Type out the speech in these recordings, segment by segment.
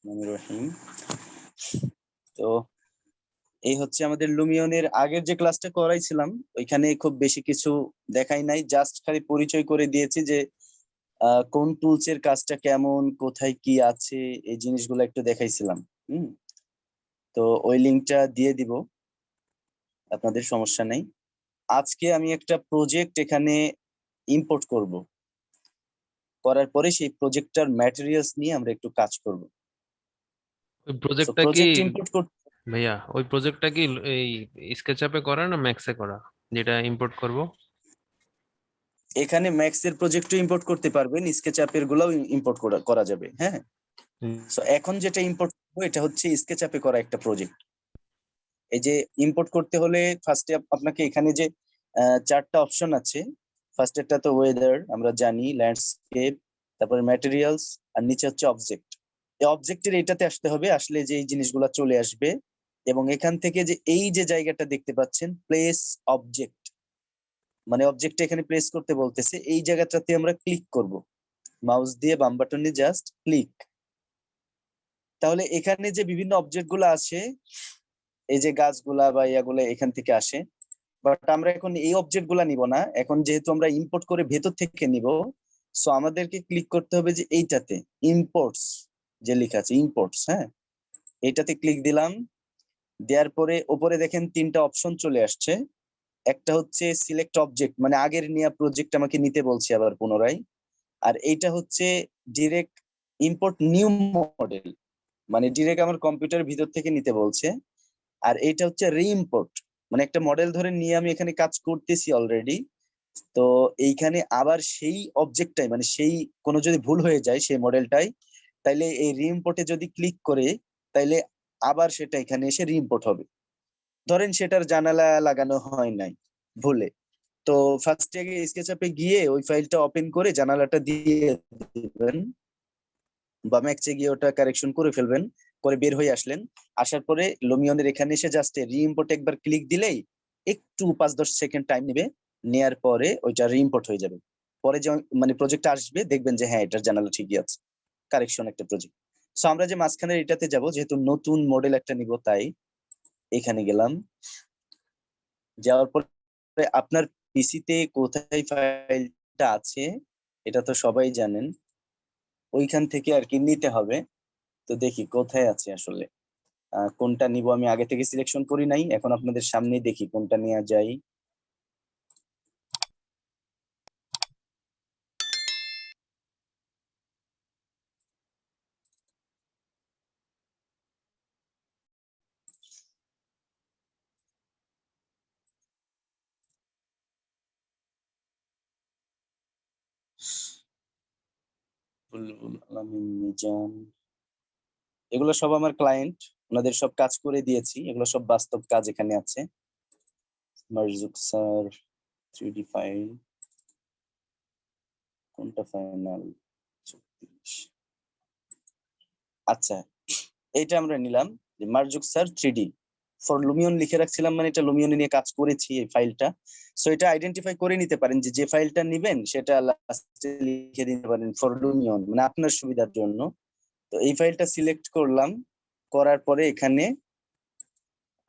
রহিম। তো এই হচ্ছে আমাদের লুমিয়নের আগের যে ক্লাসটা করাইছিলাম, ওইখানে খুব বেশি কিছু দেখাই নাই, জাস্ট খালি পরিচয় করে দিয়েছি যে কোন টুলস এর কাজটা কেমন, কোথায় কি আছে, এই জিনিসগুলো একটু দেখাইছিলাম। তো ওই লিঙ্কটা দিয়ে দিব, আপনাদের সমস্যা নেই। আজকে আমি একটা প্রজেক্ট এখানে ইম্পোর্ট করব, করার পরে সেই প্রজেক্টটার ম্যাটেরিয়ালস নিয়ে আমরা একটু কাজ করব। ওই সো প্রজেক্টটা কি প্রজেক্ট ইম্পোর্ট করতে ভাইয়া, ওই প্রজেক্টটা কি এই স্কেচআপে করা না ম্যাক্সে করা, যেটা ইম্পোর্ট করব? এখানে ম্যাক্স এর প্রজেক্টও ইম্পোর্ট করতে পারবেন, স্কেচআপের গুলাও ইম্পোর্ট করা যাবে। হ্যাঁ, হুম। সো এখন যেটা ইম্পোর্ট করবো এটা হচ্ছে স্কেচআপে করা একটা প্রজেক্ট। এই যে ইম্পোর্ট করতে হলে ফার্স্টে আপনাকে এখানে যে চারটা অপশন আছে, ফার্স্ট একটা তো ওয়েদার, আমরা জানি, ল্যান্ডস্কেপ, তারপরে ম্যাটেরিয়ালস, আর নিচে হচ্ছে অবজেক্ট। এই অবজেক্টের এটাতে আসতে হবে, আসলে যে এই জিনিসগুলো চলে আসবে। এবং এখান থেকে যে এই যে জায়গাটা দেখতে পাচ্ছেন, প্লেস অবজেক্ট, মানে অবজেক্ট এখানে প্লেস করতে বলতেছে, এই জায়গাটাতে আমরা ক্লিক করব, মাউস দিয়ে বাম বাটনে জাস্ট ক্লিক। তাহলে এখানে যে বিভিন্ন অবজেক্ট গুলো আছে, এই যে গাছগুলা বা ইয়াগুলা এখান থেকে আসে, বাট আমরা এখন এই অবজেক্ট গুলা নিব না, এখন যেহেতু আমরা ইম্পোর্ট করে ভেতর থেকে নিব, সো আমাদেরকে ক্লিক করতে হবে যে এইটাতে ইম্পোর্টস, যে লেখা আছে ইম্পোর্টস। হ্যাঁ, এইটাতে ক্লিক দিলাম। দেওয়ার পরে উপরে দেখেন তিনটা অপশন চলে আসছে। একটা হচ্ছে সিলেক্ট অবজেক্ট, মানে আগের নেওয়া প্রজেক্ট আমাকে নিতে বলছে আবার পুনরায়। আর এইটা হচ্ছে ডিরেক্ট ইম্পোর্ট নিউ মডেল, মানে ডিরেক্ট আমার কম্পিউটারের ভিতর থেকে নিতে বলছে। আর এইটা হচ্ছে রিইম্পোর্ট, মানে একটা মডেল ধরে নিয়ে আমি এখানে কাজ করতেছি অলরেডি। তো এইখানে আবার সেই অবজেক্টটাই, মানে সেই কোনো যদি ভুল হয়ে যায় সেই মডেলটাই, তাইলে এই রিইম্পোর্টে যদি ক্লিক করে, তাইলে আবার সেটা এখানে এসে রিইম্পোর্ট হবে। ধরেন সেটার জানালা লাগানো হয় নাই ভুলে, তো ফার্স্টে স্কেচআপে গিয়ে ওই ফাইলটা ওপেন করে জানালাটা দিয়ে দিবেন, বা ম্যাক্সে গিয়ে ওটা কারেকশন করে ফেলবেন, করে বের হয়ে আসলেন। আসার পরে লুমিয়নের এখানে এসে জাস্ট রিইম্পোর্ট একবার ক্লিক দিলেই একটু 5-10 সেকেন্ড টাইম নেবে, নেয়ার পরে ওইটা রিইম্পোর্ট হয়ে যাবে। পরে যে মানে প্রজেক্ট আসবে, দেখবেন যে হ্যাঁ এটার জানালা ঠিকই আছে, কারেকশন একটা প্রজেক্ট। সো আমরা যে মাঝখানে এটাতে যাব, যেহেতু নতুন মডেল একটা নিব, তাই এখানে গেলাম। যাওয়ার পরে আপনার পিসিতে কোথায় ফাইলটা আছে এটা তো সবাই জানেন, ওইখান থেকে আর কি নিতে হবে। তো দেখি কোথায় আছে আসলে, কোনটা নিব আমি আগে থেকে সিলেকশন করি নাই, এখন আপনাদের সামনেই দেখি কোনটা নেওয়া যায়। বুলবুল আলামিন মিজান, এগুলো সব আমার ক্লায়েন্ট, ওনাদের সব কাজ করে দিয়েছি, এগুলো সব বাস্তব কাজ এখানে আছে। মারজুক স্যার, 3D ফাইল, কোনটা ফাইনাল? 34। আচ্ছা, এইটা আমরা নিলাম যে Marzuk sir 3D for Lumion লিখে রাখছিলাম, মানে এটা লুমিয়ন নিয়ে কাজ করেছি এই ফাইলটা। সো এটা আইডেন্টিফাই করে নিতে পারেন যে যে ফাইলটা নিবেন সেটা লাস্টে লিখে দিতে পারেন ফর লুমিয়ন, মানে আপনার সুবিধার জন্য। তো এই ফাইলটা সিলেক্ট করলাম, করার পরে এখানে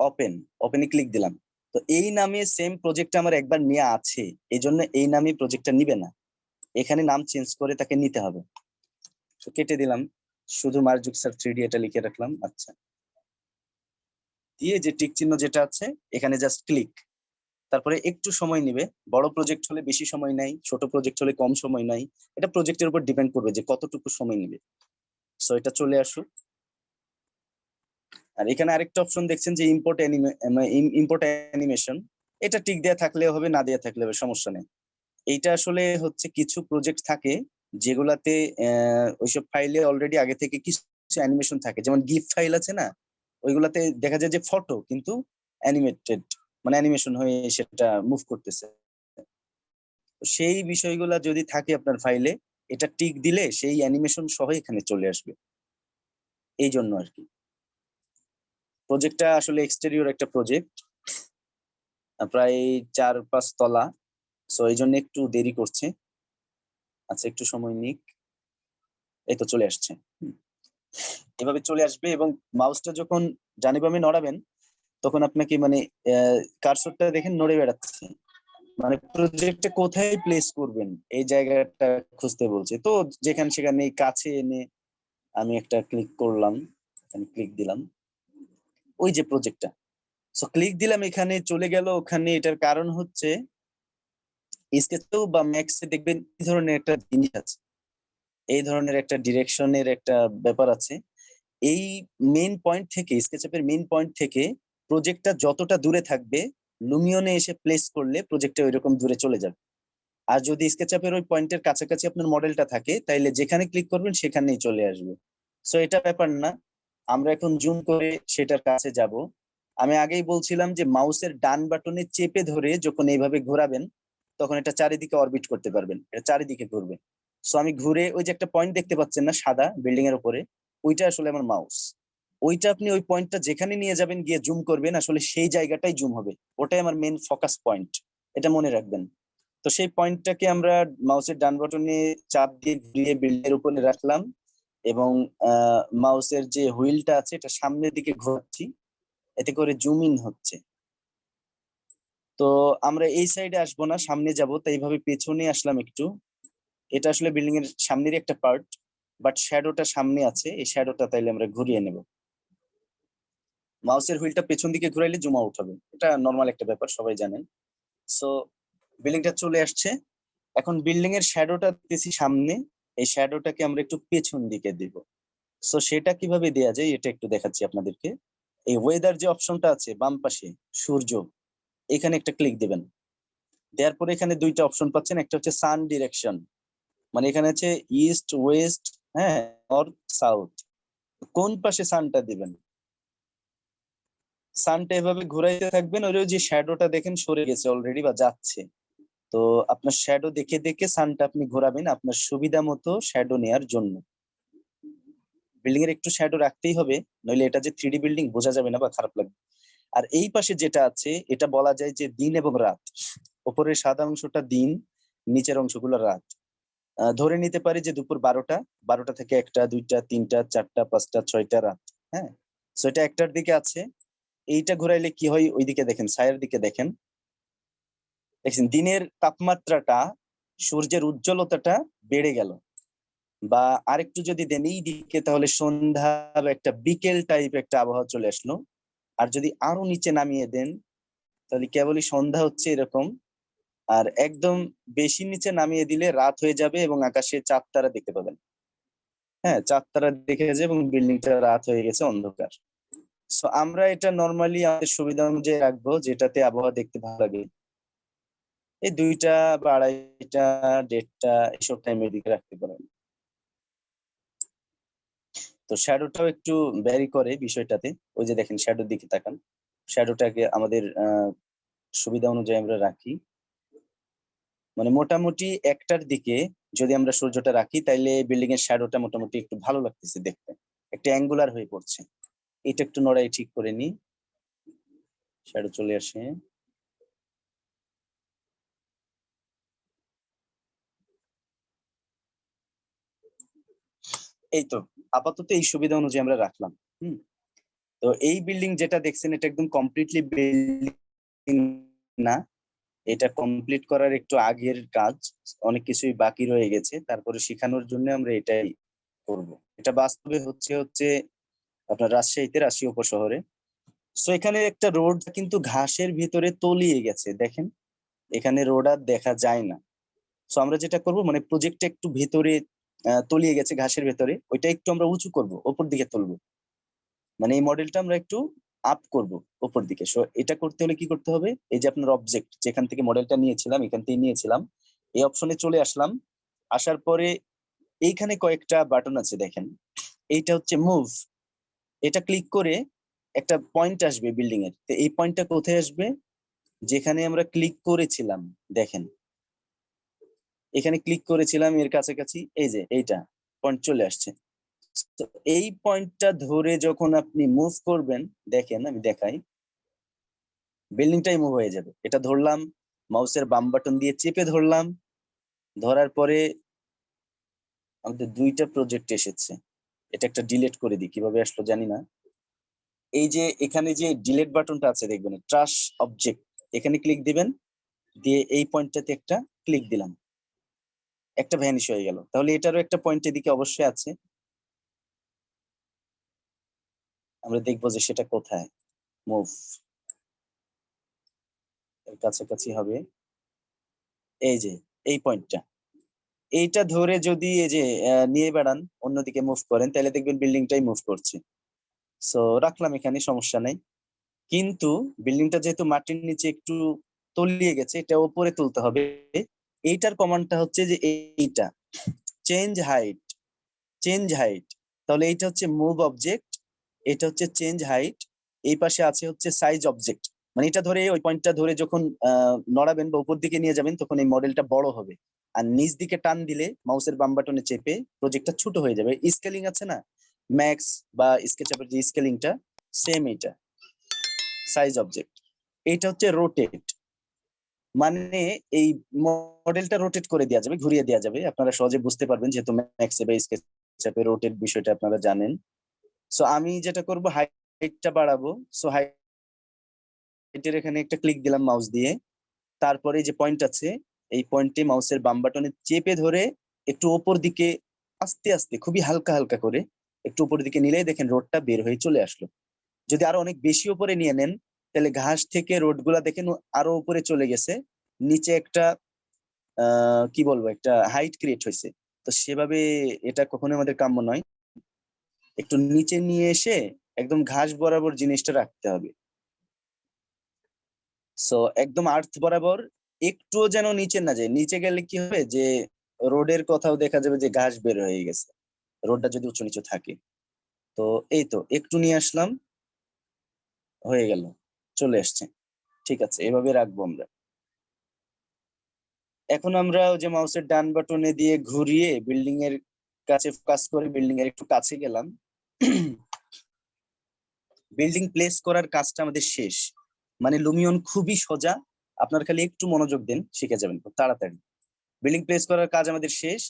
ওপেন, ওপেনে ক্লিক দিলাম। তো এই নামে সেম প্রজেক্ট আমার একবার নেওয়া আছে, এই জন্য এই নামে প্রজেক্টটা নিবে না, এখানে নাম চেঞ্জ করে তাকে নিতে হবে। তো কেটে দিলাম, শুধু মারজুক স্যার 3D এটা লিখে রাখলাম। আচ্ছা, দিয়ে যে টিক চিহ্ন যেটা আছে এখানে জাস্ট ক্লিক। তারপরে একটু সময় নেবে, বড় প্রজেক্ট হলে বেশি সময় নেয়, ছোট প্রজেক্ট হলে কম সময় নেয়, এটা প্রজেক্টের উপর ডিপেন্ড করবে যে কতটুকু সময় নেবে। সো এটা চলে আসুক। আর এখানে আরেকটা অপশন দেখছেন যে ইম্পোর্ট অ্যানিমেশন, এটা টিক দেয়া থাকলে হবে, না দেয়া থাকলে হবে, সমস্যা নেই। এইটা আসলে হচ্ছে কিছু প্রজেক্ট থাকে যেগুলাতে ওইসব ফাইলে অলরেডি আগে থেকে কিছু অ্যানিমেশন থাকে, যেমন গিফ ফাইল আছে না, ওইগুলাতে দেখা যায় যে ফটো কিন্তু অ্যানিমেটেড, মানে অ্যানিমেশন হয়ে সেটা মুভ করতেছে। তো সেই বিষয়গুলা যদি থাকে আপনার ফাইলে, এটা টিক দিলে সেই অ্যানিমেশন সহ এখানে চলে আসবে, এই জন্য আর কি। প্রজেক্টটা আসলে এক্সটেরিয়র একটা প্রজেক্ট, প্রায় 4-5 তলা, সো এই জন্য একটু দেরি করছে। আচ্ছা, একটু সময় নিক, এই তো চলে আসছে। এভাবে চলে আসবে এবং মাউসটা যখন ডানে বামে নড়াবেন তখন আপনাকে মানে কার্সরটা দেখেন নড়ে বেড়াচ্ছে, মানে প্রজেক্টটা কোথায় প্লেস করবেন এই জায়গাটা খুঁজতে বলছে। তো যেখানে সেখানে কাছে এনে আমি একটা ক্লিক করলাম, এখানে ক্লিক দিলাম, ওই যে প্রজেক্টটা, সো ক্লিক দিলাম, এখানে চলে গেল ওখানে। এটার কারণ হচ্ছে স্কেচেও বা ম্যাক্সে দেখবেন এই ধরনের একটা জিনিস আছে, এই ধরনের একটা ডিরেকশনের একটা ব্যাপার আছে। এই মেইন পয়েন্ট থেকে, স্কেচআপের মেইন পয়েন্ট থেকে প্রজেক্টটা যতটা দূরে থাকবে লুমিয়নে এসে প্লেস করলে প্রজেক্টটা ওইরকম দূরে চলে যাবে। আর যদি স্কেচআপের ওই পয়েন্টের কাছাকাছি আপনার মডেলটা থাকে তাইলে যেখানে ক্লিক করবেন সেখানেই চলে আসবে। সো এটা ব্যাপার না, আমরা এখন জুম করে সেটার কাছে যাব। আমি আগেই বলছিলাম যে মাউসের ডান বাটনে চেপে ধরে যখন এইভাবে ঘোরাবেন তখন এটা চারিদিকে অরবিট করতে পারবেন, এটা চারিদিকে ঘুরবে। সো আমি ঘুরে ওই যে একটা পয়েন্ট দেখতে পাচ্ছেন না সাদা বিল্ডিং এর উপরে, ওইটা আসলে আমার মাউস। ওইটা আপনি ওই পয়েন্টটা যেখানে নিয়ে যাবেন গিয়ে জুম করবেন আসলে সেই জায়গাটাই জুম হবে, ওটাই আমার মেন ফোকাস পয়েন্ট, এটা মনে রাখবেন। তো সেই পয়েন্টটাকে আমরা মাউসের ডান বাটনে চাপ দিয়ে ঘুরিয়ে বিল্ডিং এর উপরে রাখলাম এবং মাউসের যে হুইলটা আছে এটা সামনের দিকে ঘোরাচ্ছি, এতে করে জুম ইন হচ্ছে। তো আমরা এই সাইডে আসবো না, সামনে যাব, তাই এইভাবে পেছনে আসলাম একটু। এটা আসলে বিল্ডিং এর সামনের একটা পার্ট, বাট শ্যাডোটা সামনে আছে, এই শ্যাডোটা তাইলে আমরা ঘুরিয়ে নেব। মাউসের হুইলটা পেছন দিকে ঘুরাইলে জুম আউট হবে, এটা নর্মাল একটা ব্যাপার, সবাই জানেন। সো বিল্ডিংটা চলে আসছে, এখন বিল্ডিং এর শ্যাডোটা দিতেছি সামনে, এই শ্যাডোটাকে আমরা একটু পেছন দিকে দিব। সো সেটা কিভাবে দেয়া যায় এটা একটু দেখাচ্ছি আপনাদেরকে। এই ওয়েদার যে অপশনটা আছে বাম পাশে, সূর্য, এখানে একটা ক্লিক দিবেন। দেওয়ার পরে এখানে দুইটা অপশন পাচ্ছেন, একটা হচ্ছে সান ডিরেকশন, মানে এখানে আছে ইস্ট ওয়েস্ট, হ্যাঁ, নর্থ সাউথ, কোন পাশে সানটা দিবেন। সানটা এভাবে ঘুরাইতে থাকবেন, ওই যে শ্যাডোটা দেখেন সরে গেছে অলরেডি বা যাচ্ছে, তো আপনার শ্যাডো দেখে দেখে সানটা আপনি ঘোরাবেন আপনার সুবিধা মতো শ্যাডো নেয়ার জন্য। বিল্ডিং এর একটু শ্যাডো রাখতেই হবে, নইলে এটা যে 3D বিল্ডিং বোঝা যাবে না বা খারাপ লাগবে। আর এই পাশে যেটা আছে এটা বলা যায় যে দিন এবং রাত, উপরের সাদা অংশটা দিন, নিচের অংশগুলো রাত। ধরে নিতে পারি যে দুপুর 12টা, 12টা থেকে 1টা 2টা 3টা 4টা 5টা 6টা রাত, হ্যাঁ। সো এটা 1টার দিকে আছে, এইটা ঘুরাইলে কি হয় ওইদিকে দেখেন, ছায়ার দিকে দেখেন, দেখছেন দিনের তাপমাত্রাটা, সূর্যের উজ্জ্বলতাটা বেড়ে গেল। বা আরেকটু যদি দেন এই দিকে তাহলে সন্ধ্যা বা একটা বিকেল টাইপ একটা আবহাওয়া চলে আসলো। আর যদি আরো নিচে নামিয়ে দেন তাহলে কেবলই সন্ধ্যা হচ্ছে এরকম। আর একদম বেশি নিচে নামিয়ে দিলে রাত হয়ে যাবে এবং আকাশে চাঁদ তারা দেখতে পাবেন। হ্যাঁ, চাঁদ তারা দেখে যাবে এবং বিল্ডিংটা রাত হয়ে গেছে, অন্ধকার। সো আমরা এটা নর্মালি আমাদের সুবিধা অনুযায়ী রাখবো, যেটাতে আবহাওয়া দেখতে ভালো লাগে। এই 2টা বা 2:30, 1:30 এসব টাইমের দিকে রাখতে পারেন। তো শ্যাডোটাও একটু ভ্যারি করে বিষয়টাতে, ওই যে দেখেন শ্যাডোর দিকে তাকান, শ্যাডোটাকে আমাদের সুবিধা অনুযায়ী আমরা রাখি। মানে মোটামুটি 1টার দিকে যদি আমরা সূর্যটা রাখি তাইলে বিল্ডিং এর শ্যাডোটা মোটামুটি একটু ভালো লাগতেছে দেখতে, একটা অ্যাঙ্গুলার হয়ে পড়ছে। এটা একটু নড়াই ঠিক করে নি, শ্যাডো চলে আসে। এই তো আপাতত এই সুবিধা অনুযায়ী আমরা রাখলাম। হুম। তো এই বিল্ডিং যেটা দেখছেন এটা একদম কমপ্লিটলি বিল্ডিং না, এটা কমপ্লিট করার একটু আগের কাজ, অনেক কিছুই বাকি রয়ে গেছে, তারপরে শেখানোর জন্য আমরা এটাই করব। এটা বাস্তবে হচ্ছে হচ্ছে আপনার রাজশাহীতে, রাজশাহী উপশহরে। সো এখানে একটা রোড কিন্তু ঘাসের ভিতরে তলিয়ে গেছে, দেখেন এখানে রোড আর দেখা যায় না। সো আমরা যেটা করব মানে প্রজেক্টটা একটু ভেতরে তলিয়ে গেছে ঘাসের ভেতরে, ওইটা একটু আমরা উঁচু করব, উপর দিকে তুলবো, মানে এই মডেলটা আমরা একটু আপ করব উপর দিকে। সো এটা করতে হলে কি করতে হবে, এই যে আপনার অবজেক্ট যেখান থেকে মডেলটা নিয়েছিলাম, এখান থেকে নিয়েছিলাম, এই অপশনে চলে আসলাম। আসার পরে এইখানে কয়েকটা বাটন আছে দেখেন, এইটা হচ্ছে মুভ, এটা ক্লিক করে একটা পয়েন্ট আসবে বিল্ডিং এর। তো এই পয়েন্টটা কোথায় আসবে, যেখানে আমরা ক্লিক করেছিলাম, দেখেন এখানে ক্লিক করেছিলাম এর কাছাকাছি, এই যে এইটা পয়েন্ট চলে আসছে। তো এই পয়েন্টটা ধরে যখন আপনি মুভ করবেন, দেখেন আমি দেখাই, বিল্ডিংটাই মুভ হয়ে যাবে। এটা ধরলাম, মাউসের বাম বাটন দিয়ে চেপে ধরলাম, ধরার পরে আমাদের 2টা প্রজেক্ট এসেছে, এটা একটা ডিলিট করে দিই, কিভাবে আসলো জানি না। এই যে এখানে যে ডিলিট বাটনটা আছে দেখবেন, ট্রাশ অবজেক্ট, এখানে ক্লিক দিবেন, দিয়ে এই পয়েন্টটাতে একটা ক্লিক দিলাম, একটা ভ্যানিশ হয়ে গেল। তাহলে এটারও একটা পয়েন্ট এদিকে অবশ্যই আছে, আমরা দেখবো যে সেটা কোথায়। মুভ এর কাছাকাছি হবে, এই যে এই পয়েন্টটা, এইটা ধরে যদি এই যে নিয়ে বেড়ান, অন্যদিকে মুভ করেন, তাহলে দেখবেন বিল্ডিংটাই মুভ করছে। সো রাখলাম এখানে, সমস্যা নাই। কিন্তু বিল্ডিংটা যেহেতু মাটির নিচে একটু তলিয়ে গেছে, এটা উপরে তুলতে হবে। এইটার কমান্ডটা হচ্ছে যে এইটা, চেঞ্জ হাইট, চেঞ্জ হাইট। তাহলে এইটা হচ্ছে মুভ অবজেক্ট, এটা হচ্ছে চেঞ্জ হাইট, এই পাশে আছে হচ্ছে সাইজ অবজেক্ট। মানে এটা ধরে ওই পয়েন্টটা ধরে যখন নড়াবেন বা উপর দিকে নিয়ে যাবেন, তখন এই মডেলটা বড় হবে। আর নিচ দিকে টান দিলে মাউসের বাম বাটনে চেপে প্রজেক্টটা ছোট হয়ে যাবে। স্কেলিং আছে না ম্যাক্স বা স্কেচআপের যে স্কেলিংটা, সেম এটা সাইজ অবজেক্ট। এইটা হচ্ছে রোটেট, মানে এই মডেলটা রোটেট করে দেওয়া যাবে, ঘুরিয়ে দেওয়া যাবে। আপনারা সহজে বুঝতে পারবেন যেহেতু ম্যাক্সে বা স্কেচআপে রোটেট বিষয়টা আপনারা জানেন। সো আমি যেটা করব, হাইটটা বাড়াবো। সো হাইটের এখানে একটা ক্লিক দিলাম মাউস দিয়ে, তারপরে যে পয়েন্ট আছে এই পয়েন্টে মাউসের বাম বাটনে চেপে ধরে একটু উপর দিকে আস্তে আস্তে খুবই হালকা হালকা করে একটু উপর দিকে নিলেই দেখেন রোডটা বের হয়ে চলে আসলো। যদি আরো অনেক বেশি উপরে নিয়ে নেন, তাহলে ঘাস থেকে রোড গুলা দেখেন আরো উপরে চলে গেছে, নিচে একটা কি বলবো, একটা হাইট ক্রিয়েট হয়েছে। তো সেভাবে এটা কখনোই আমাদের কাম্য নয়। একটু নিচে নিয়ে এসে একদম ঘাস বরাবর জিনিসটা রাখতে হবে। সো একদম আর্থ বরাবর, একটুও যেন নিচে না যায়। নিচে গেলে কি হবে যে রোডের কোথাও দেখা যাবে যে ঘাস বের হয়ে গেছে, রোডটা যদি উঁচু নিচু থাকে। তো এই তো একটু নিয়ে আসলাম, হয়ে গেল, চলে আসছে। ঠিক আছে, এভাবে রাখবো আমরা। এখন আমরা ওই যে মাউসের ডান বাটনে দিয়ে ঘুরিয়ে বিল্ডিং এর কাছে ফোকাস করে বিল্ডিং এর একটু কাছে গেলাম। বিল্ডিং প্লেস করার কাজটা আমাদের শেষ। মানে লুমিয়ন খুবই সোজা, আপনার খালি একটু মনোযোগ দেন, শিখে যাবেন খুব তাড়াতাড়ি। বিল্ডিং প্লেস করার কাজ আমাদের শেষ।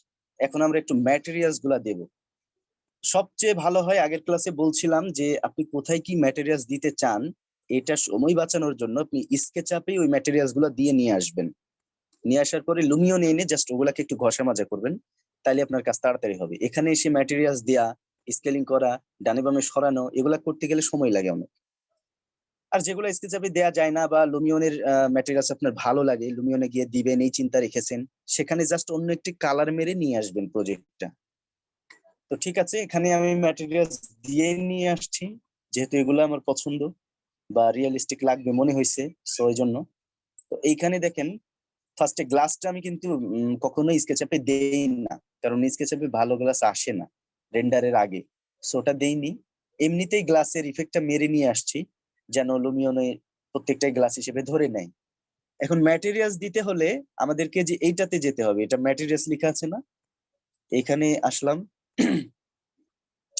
এখন আমরা একটু ম্যাটেরিয়ালস গুলা দেব। সবচেয়ে ভালো হয়, আগের ক্লাসে বলছিলাম যে আপনি কোথায় কি ম্যাটেরিয়ালস দিতে চান, এটা সময় বাঁচানোর জন্য আপনি স্কেচআপে ওই ম্যাটেরিয়ালস গুলা দিয়ে নিয়ে আসবেন। নিয়ে আসার পরে লুমিয়ন এনে জাস্ট ওগুলাকে একটু ঘষা মাজা করবেন, তাইলে আপনার কাজ তাড়াতাড়ি হবে। এখানে এসে ম্যাটেরিয়ালস দেয়া, স্কেলিং করা, ডানে বামে সরানো, এগুলা করতে গেলে সময় লাগে অনেক। আর যেগুলো স্কেচআপে দেয়া যায় না বা লুমিয়নের ম্যাটেরিয়ালস আপনার ভালো লাগে, লুমিয়নে গিয়ে দিবেন এই চিন্তা রেখেছেন, সেখানে জাস্ট অন্য একটি কালার মেরে নিয়ে আসবেন প্রজেক্টটা। তো ঠিক আছে, এখানে আমি ম্যাটেরিয়ালস দিয়ে নিয়ে আসছি, যেহেতু এগুলো আমার পছন্দ বা রিয়েলিস্টিক লাগবে মনে হয়েছে, সো এই জন্য। তো এইখানে দেখেন, ফার্স্টে গ্লাসটা আমি কিন্তু কখনোই স্কেচআপে দেই না, কারণ স্কেচআপে ভালো গ্লাস আসে না রেন্ডারের আগে। সো ওটা দেইনি, এমনিতেই গ্লাসের ইফেক্টটা মেরে নিয়ে আসছি, যেন লুমিয়নে প্রত্যেকটাই গ্লাস হিসেবে ধরে নেয়। এখন ম্যাটেরিয়ালস দিতে হলে আমাদেরকে যে এইটাতে যেতে হবে, এটা ম্যাটেরিয়ালস লেখা আছে না, এখানে আসলাম।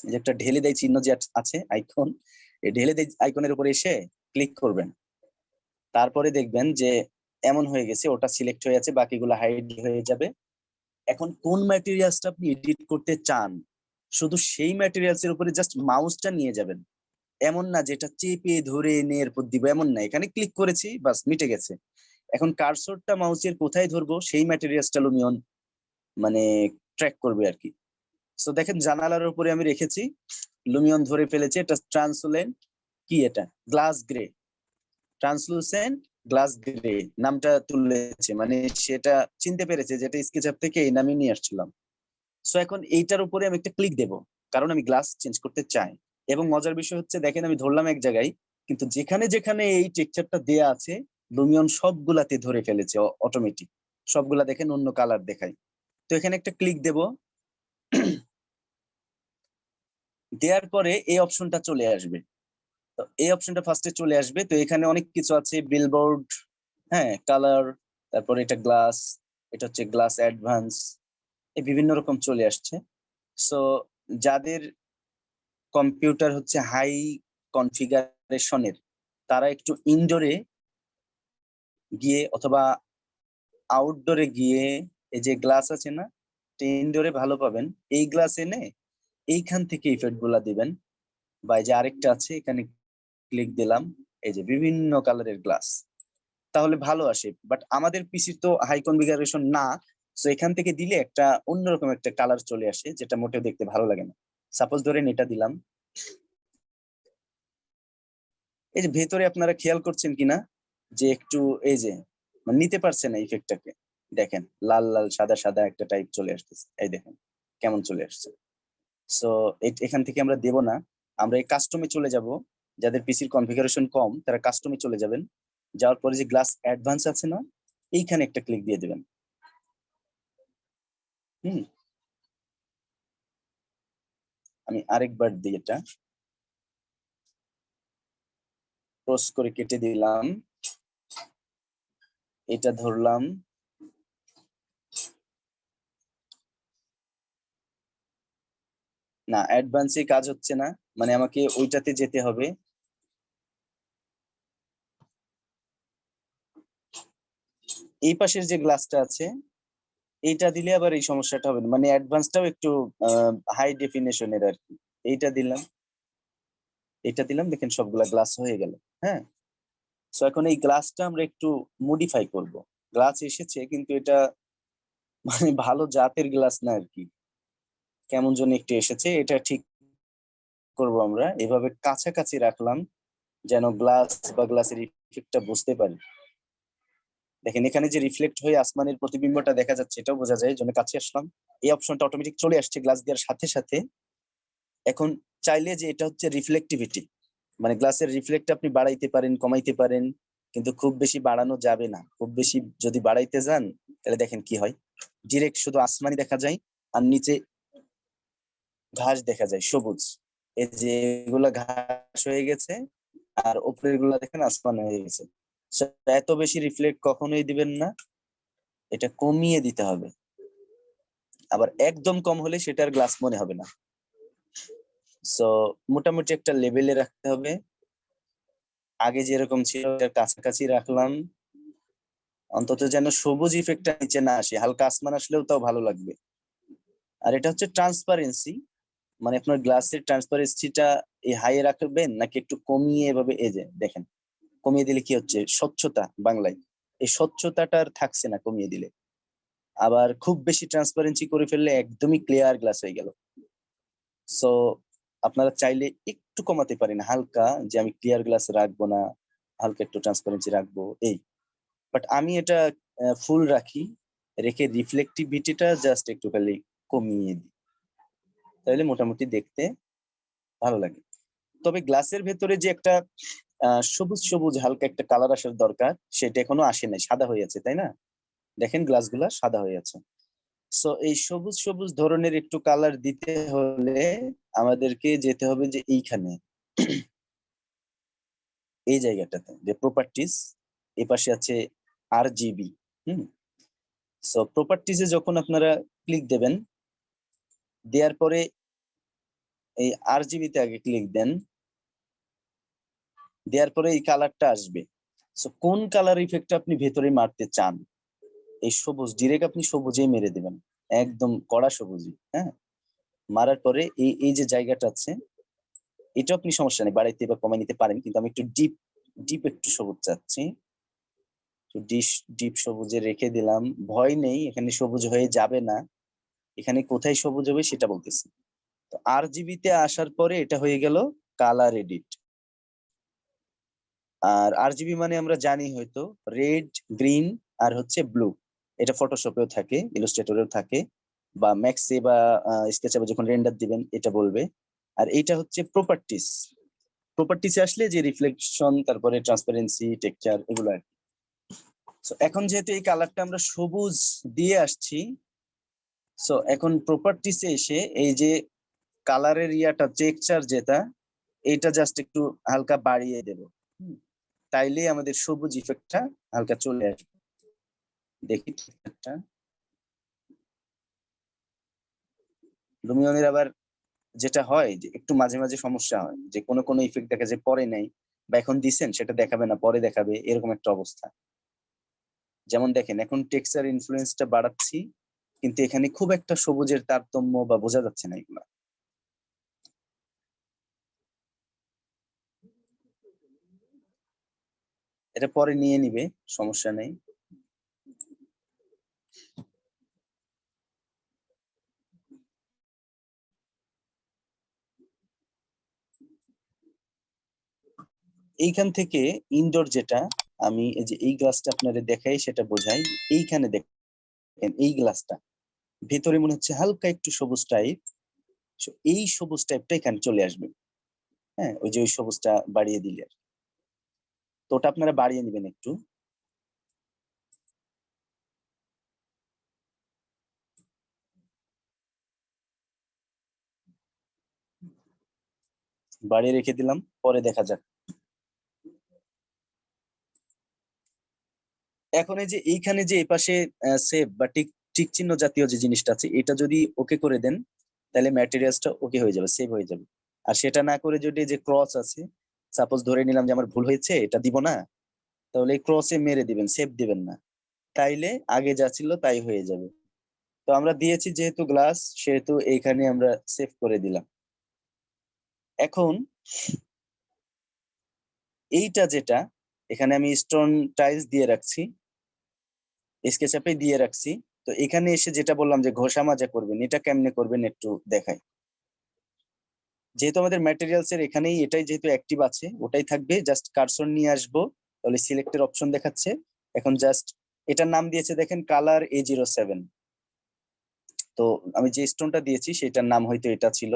যে একটা ঢেলে দেয় চিহ্ন যে আছে আইকন, এই ঢেলে দেয় আইকনের উপরে এসে ক্লিক করবেন। তারপরে দেখবেন যে এমন হয়ে গেছে, ওটা সিলেক্ট হয়ে আছে, বাকিগুলো হাইড হয়ে যাবে। এখন কোন ম্যাটেরিয়ালসটা আপনি এডিট করতে চান, শুধু সেই ম্যাটেরিয়ালস এর উপরে জাস্ট মাউসটা নিয়ে যাবেন। এমন না যেটা চেপে ধরে এনে এরপর দিব, এমন না। এখানে ক্লিক করেছি, বাস মিটে গেছে। এখন কার্সরটা মাউসের কোথায় ধরবো, সেই ম্যাটেরিয়ালসটা লুমিয়ন মানে ট্র্যাক করবে আর কি। তো দেখেন জানালার উপরে আমি রেখেছি, লুমিয়ন ধরে ফেলেছে। এটা ট্রান্সলুসেন্ট, কি এটা, glass grey, translucent glass grey নামটা তুলেছে, মানে সেটা চিনতে পেরেছে যেটা স্কেচআপ থেকে এই নামই নিয়ে আসছিলাম। সো এখন এইটার উপরে আমি একটা ক্লিক দেব, কারণ আমি গ্লাস চেঞ্জ করতে চাই। এবং মজার বিষয় হচ্ছে, দেখেন আমি ধরলাম এক জায়গায়, কিন্তু যেখানে যেখানে এই টেক্সচারটা দেয়া আছে লুমিয়ন সবগুলাতে ধরে ফেলেছে অটোমেটিক। সবগুলা দেখেন অন্য কালার দেখায়। তো এখানে একটা ক্লিক দেব, দেওয়ার পরে এই অপশনটা চলে আসবে। তো এই অপশনটা ফার্স্টে চলে আসবে। তো এখানে অনেক কিছু আছে, বিলবোর্ড, হ্যাঁ, কালার, তারপরে এটা গ্লাস, এটা হচ্ছে গ্লাস অ্যাডভান্স, এই বিভিন্ন রকম চলে আসছে। সো যাদের কম্পিউটার হচ্ছে হাই কনফিগারেশনের, তারা একটু ইনডোরে গিয়ে অথবা আউটডোরে গিয়ে, এই যে গ্লাস আছে না, ইনডোরে ভালো পাবেন, এই গ্লাস এনে এইখান থেকে ইফেক্ট গুলা দিবেন, বা এই যে আরেকটা আছে এখানে ক্লিক দিলাম, এই যে বিভিন্ন কালারের গ্লাস, তাহলে ভালো আসে। বাট আমাদের পিসি তো হাই কনফিগারেশন না, সো এখান থেকে দিলে একটা অন্যরকম একটা কালার চলে আসে, যেটা মোটেও দেখতে ভালো লাগে না। সাপোজ ধরেন এটা দিলাম, এই যে ভেতরে আপনারা খেয়াল করছেন কিনা যে একটু এই যে মানে নিতে পারছে না ইফেক্টটাকে, দেখেন লাল লাল সাদা সাদা একটা টাইপ চলে আসতেছে, এই দেখেন কেমন চলে আসছে। সো এখান থেকে আমরা দেব না, আমরা এই কাস্টমে চলে যাব। যাদের পিসির কনফিগারেশন কম তারা কাস্টমে চলে যাবেন, যাওয়ার পরে যে গ্লাস অ্যাডভান্স আছে না, এইখানে একটা ক্লিক দিয়ে দেবেন। হুম, আমি আরেকবার দিই, এটা ক্রস করে কেটে দিলাম, এটা ধরলাম, না অ্যাডভান্সে কাজ হচ্ছে না, মানে আমাকে ওইটাতে যেতে হবে। এই পাশের যে গ্লাসটা আছে এইটা দিলে আবার এই সমস্যাটা হবে না, মানে অ্যাডভান্সটাও একটু হাই ডেফিনেশনের আর কি। এইটা দিলাম, এটা দিলাম, দেখেন সবগুলা গ্লাস হয়ে গেল। হ্যাঁ, সো এখন এই গ্লাসটা আমরা একটু মডিফাই করব। গ্লাস এসেছে কিন্তু এটা মানে ভালো জাতের গ্লাস না আর কি, কেমন যেন একটু এসেছে, এটা ঠিক করব আমরা। এভাবে কাছাকাছি রাখলাম যেন গ্লাস বা গ্লাসের ইফেক্টটা বুঝতে পারি। দেখেন এখানে যে রিফ্লেক্ট হয়ে আসমানের প্রতিবিম্বটা দেখা যাচ্ছে এটাও বোঝা যায়, জন্য কাছে আসলাম। এই অপশনটা অটোমেটিক চলে আসছে গ্লাস দেওয়ার সাথে সাথে। এখন চাইলে যে এটা হচ্ছে রিফ্লেক্টিভিটি, মানে গ্লাসের রিফ্লেক্ট আপনি বাড়াইতে পারেন কমাইতে পারেন, কিন্তু খুব বেশি বাড়ানো যাবে না। খুব বেশি যদি বাড়াইতে যান তাহলে দেখেন কি হয়, ডিরেক্ট শুধু আসমানি দেখা যায়, আর নিচে ঘাস দেখা যায় সবুজ, এই যে এগুলা ঘাস হয়ে গেছে, আর উপরের গুলা দেখেন আসমান হয়ে গেছে। So, এত বেশি রিফ্লেক্ট কখনোই দিবেন না, এটা কমিয়ে দিতে হবে। আবার একদম কম হলে সেটার গ্লাস মনে হবে না। সো মোটামুটি একটা লেভেলে রাখতে হবে, আগে যেরকম ছিল তার কাছাকাছি রাখলাম, অন্তত যেন সবুজ ইফেক্টটা নিচে না আসে, হালকা আসমান আসলেও তাও ভালো লাগবে। আর এটা হচ্ছে ট্রান্সপারেন্সি, মানে আপনার গ্লাসের ট্রান্সপারেন্সিটা এই হাই রাখবেন নাকি একটু কমিয়ে এভাবে, এই যে দেখেন কমিয়ে দিলে কি হচ্ছে, স্বচ্ছতা বাংলায়, এই স্বচ্ছতাটা আর থাকছে না কমিয়ে দিলে। আবার খুব বেশি ট্রান্সপারেন্সি করে ফেললে একদমই ক্লিয়ার গ্লাস হয়ে গেল। সো আপনারা চাইলে একটু কমাতে পারেন হালকা, যে আমি ক্লিয়ার গ্লাস রাখবো না, হালকা একটু ট্রান্সপারেন্সি রাখবো এই। বাট আমি এটা ফুল রাখি, রেখে রিফ্লেক্টিভিটিটা জাস্ট একটু খালি কমিয়ে দিই, তাহলে মোটামুটি দেখতে ভালো লাগে। তবে গ্লাসের ভেতরে যে একটা সবুজ সবুজ হালকা একটা কালার আসার দরকার, সেটা এখনো আসে নাই, সাদা হয়ে আছে তাই না, দেখেন গ্লাসগুলা সাদা হয়ে আছে। সো এই সবুজ সবুজ ধরনের একটু কালার দিতে হলে আমাদেরকে যেতে হবে যে এইখানে এই জায়গাটাতে, যে প্রপার্টিজ, এ পাশে আছে RGB। হুম, সো প্রপার্টিজে যখন আপনারা ক্লিক দেবেন, দেওয়ার পরে এই RGB তে আগে ক্লিক দেন, দেওয়ার পরে এই কালারটা আসবে। সো কোন কালার ইফেক্ট আপনি ভেতরে মারতে চান, এই সবুজ ডিরেক্ট আপনি সবুজেই মেরে দেবেন, একদম কড়া সবুজই। হ্যাঁ, মারার পরে এই এই যে জায়গাটা আছে, এটা আপনি সমস্যা নেই বাড়াইতে বা কমাই নিতে পারেন, কিন্তু আমি একটু ডিপ ডিপ একটু সবুজ চাচ্ছি, তো ডিপ সবুজে রেখে দিলাম। ভয় নেই, এখানে সবুজ হয়ে যাবে না, এখানে কোথায় সবুজ হবে সেটা বলতেছি। তো RGB তে আসার পরে এটা হয়ে গেল কালার এডিট। আর RGB মানে আমরা জানি হয়তো রেড, গ্রিন আর হচ্ছে ব্লু, এটা ফটোশপেও থাকে, ইলাস্ট্রেটরেও থাকে, বা ম্যাক্সে বা স্কেচআপে যখন রেন্ডার দিবেন এটা বলবে। আর এইটা হচ্ছে প্রপার্টিস, প্রপার্টিসে আসলে যে রিফ্লেকশন, তারপরে ট্রান্সপারেন্সি, টেক্সচার, এগুলো আর কি। সো এখন যেহেতু এই কালারটা আমরা সবুজ দিয়ে আসছি, সো এখন প্রপার্টিসে এসে এই যে কালারের ইয়াটা টেক্সচার যেটা, এইটা জাস্ট একটু হালকা বাড়িয়ে দেব। তাইলে আমাদের সবুজ ইফেক্টটা হালকা চলে আসবে। দেখি ঠিকঠাকটা। লুমিয়নের আবার যেটা হয় যে একটু মাঝে মাঝে সমস্যা হয়, যে কোনো কোনো ইফেক্ট দেখা যায় পরে নেই, বা এখন দিছেন সেটা দেখাবে না, পরে দেখাবে, এরকম একটা অবস্থা। যেমন দেখেন এখন টেক্সচার ইনফ্লুয়েন্সটা বাড়াচ্ছি, কিন্তু এখানে খুব একটা সবুজের তারতম্য বা বোঝা যাচ্ছে না এগুলা। এটা পরে নিয়ে নিবে, সমস্যা নেই। এইখান থেকে ইনডোর যেটা, আমি এই যে এই গ্লাসটা আপনাদের দেখাই সেটা বোঝাই। এইখানে দেখেন এই গ্লাসটা ভেতরে মনে হচ্ছে হালকা একটু সবুজ টাইপ, এই সবুজ টাইপটা এখানে চলে আসবে। হ্যাঁ, ওই যে ওই সবুজটা বাড়িয়ে দিলে আর কি। তো ওটা আপনারা বাড়িয়ে নেবেন একটু। বাড়িয়ে রেখে দিলাম, পরে দেখা যাক। এখন এই যে এইখানে যে এই পাশে সেভ বা টিক টিক চিহ্ন জাতীয় যে জিনিসটা আছে, এটা যদি ওকে করে দেন তাহলে ম্যাটেরিয়ালসটা ওকে হয়ে যাবে, সেভ হয়ে যাবে। আর সেটা না করে যদি যে ক্রস আছে, সাপোজ ধরে নিলাম যে আমার ভুল হয়েছে, এটা দিব না, তাহলে এই ক্রসে মেরে দিবেন, সেভ দিবেন না, তাইলে আগে যা ছিল তাই হয়ে যাবে। তো আমরা দিয়েছি যেহেতু গ্লাস, সেহেতু এইখানে আমরা সেভ করে দিলাম। এখন এইটা যেটা এখানে আমি স্টোন টাইলস দিয়ে রাখছি, স্কেচআপে দিয়ে রাখছি। তো এখানে এসে যেটা বললাম যে ঘষা মাজা করবেন, এটা কেমনে করবেন একটু দেখাই। যেহেতু আমাদের ম্যাটেরিয়ালস এর এখানেই এটাই যেহেতু অ্যাক্টিভ আছে, ওটাই থাকবে। জাস্ট কার্সর নিয়ে আসবো, তাহলে সিলেক্টের অপশন দেখাচ্ছে। এখন জাস্ট এটার নাম দিয়েছে দেখেন কালার A07। তো আমি যে স্টোনটা দিয়েছি সেটার নাম হয়তো এটা ছিল,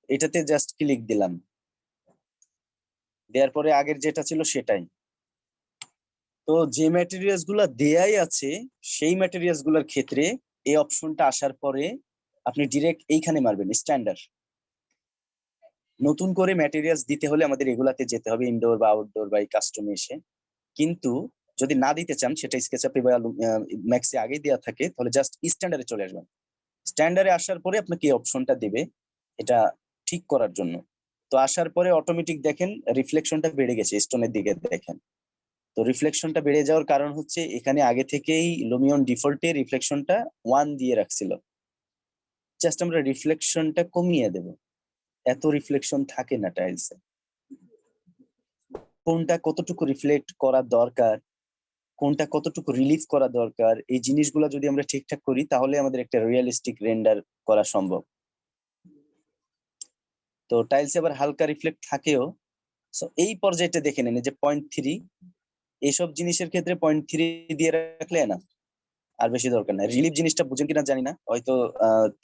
এটাতে জাস্ট ক্লিক দিলাম, দেওয়ার পরে আগের যেটা ছিল সেটাই। তো যে ম্যাটেরিয়ালস গুলা দেয়াই আছে সেই ম্যাটেরিয়ালস গুলার ক্ষেত্রে এই অপশনটা আসার পরে আপনি ডিরেক্ট এইখানে মারবেন স্ট্যান্ডার্ড। নতুন করে ম্যাটেরিয়ালস দিতে হলে আমাদের এগুলাতে যেতে হবে, ইনডোর বা আউটডোর বা এই কাস্টমে এসে। কিন্তু যদি না দিতে চান, সেটা স্কেচআপে বা ম্যাক্সে আগেই দেওয়া থাকে, তাহলে জাস্ট স্ট্যান্ডার্ডে চলে আসবেন। স্ট্যান্ডার্ডে আসার পরে আপনাকে এই অপশনটা দিবে এটা ঠিক করার জন্য। তো আসার পরে অটোমেটিক দেখেন রিফ্লেকশনটা বেড়ে গেছে, স্টোনের দিকে দেখেন। তো রিফ্লেকশনটা বেড়ে যাওয়ার কারণ হচ্ছে এখানে আগে থেকেই লুমিয়ন ডিফল্টে রিফ্লেকশনটা 1 দিয়ে রাখছিল। জাস্ট আমরা রিফ্লেকশনটা কমিয়ে দেব, এত রিফ্লেকশন থাকে না টাইলসে। কোনটা কতটুকু রিফ্লেক্ট করা দরকার, কোনটা কতটুকু রিলিফ করা দরকার, এই জিনিসগুলো যদি আমরা ঠিকঠাক করি তাহলে আমাদের একটা রিয়েলিস্টিক রেন্ডার করা সম্ভব। তো টাইলসে আবার হালকা রিফ্লেক্ট থাকেও। সো এই পর্যায়টা দেখে নেন, যে 0.3, এইসব জিনিসের ক্ষেত্রে 0.3 দিয়ে রাখলে না, আর বেশি দরকার নাই। রিলিফ জিনিসটা বুঝেন কিনা জানি না, হয়তো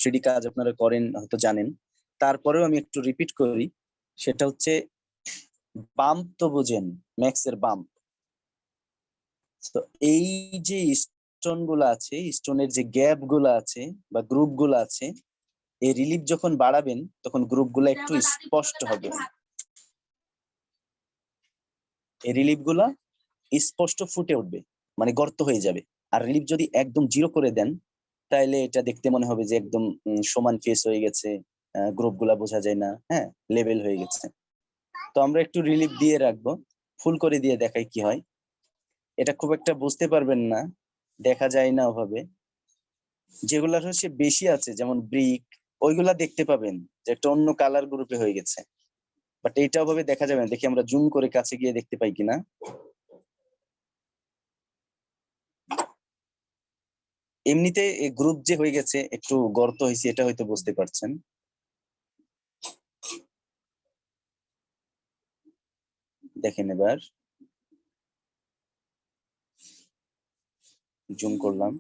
3D কাজ আপনারা করেন, হয়তো জানেন। তারপরেও আমি একটু রিপিট করি, সেটা হচ্ছে বাম্প তো বুঝেন, ম্যাক্স এর বাম্প। তো এই যে স্টোন গুলো আছে, স্টোনের যে গ্যাপ গুলো আছে বা গ্রুপ গুলো আছে, এই রিলিফ যখন বাড়াবেন তখন গ্রুপ গুলো একটু স্পষ্ট হবে, এই রিলিফ গুলা স্পষ্ট ফুটে উঠবে, মানে গর্ত হয়ে যাবে। আর রিলিফ যদি একদম জিরো করে দেন, তাহলে এটা দেখতে মনে হবে যে একদম সমান ফেস হয়ে গেছে, গ্রুপ গুলা বোঝা যায় না, হ্যাঁ, লেভেল হয়ে গেছে। তো আমরা একটু রিলিফ দিয়ে রাখবো, ফুল করে দিয়ে দেখাই কি হয়। এটা খুব একটা বুঝতে পারবেন না, দেখা যায় না ওভাবে। যেগুলা হচ্ছে বেশি আছে যেমন ব্রিক, ওইগুলা দেখতে পাবেন যে একটা অন্য কালার গ্রুপে হয়ে গেছে, বাট এইটা ওভাবে দেখা যাবে না। দেখি আমরা জুম করে কাছে গিয়ে দেখতে পাই কিনা। এমনিতে গ্রুপ যে হয়ে গেছে, একটু গর্ত হয়েছে, এটা হয়তো বুঝতে পারছেন। দেখেন এবার জুম করলাম,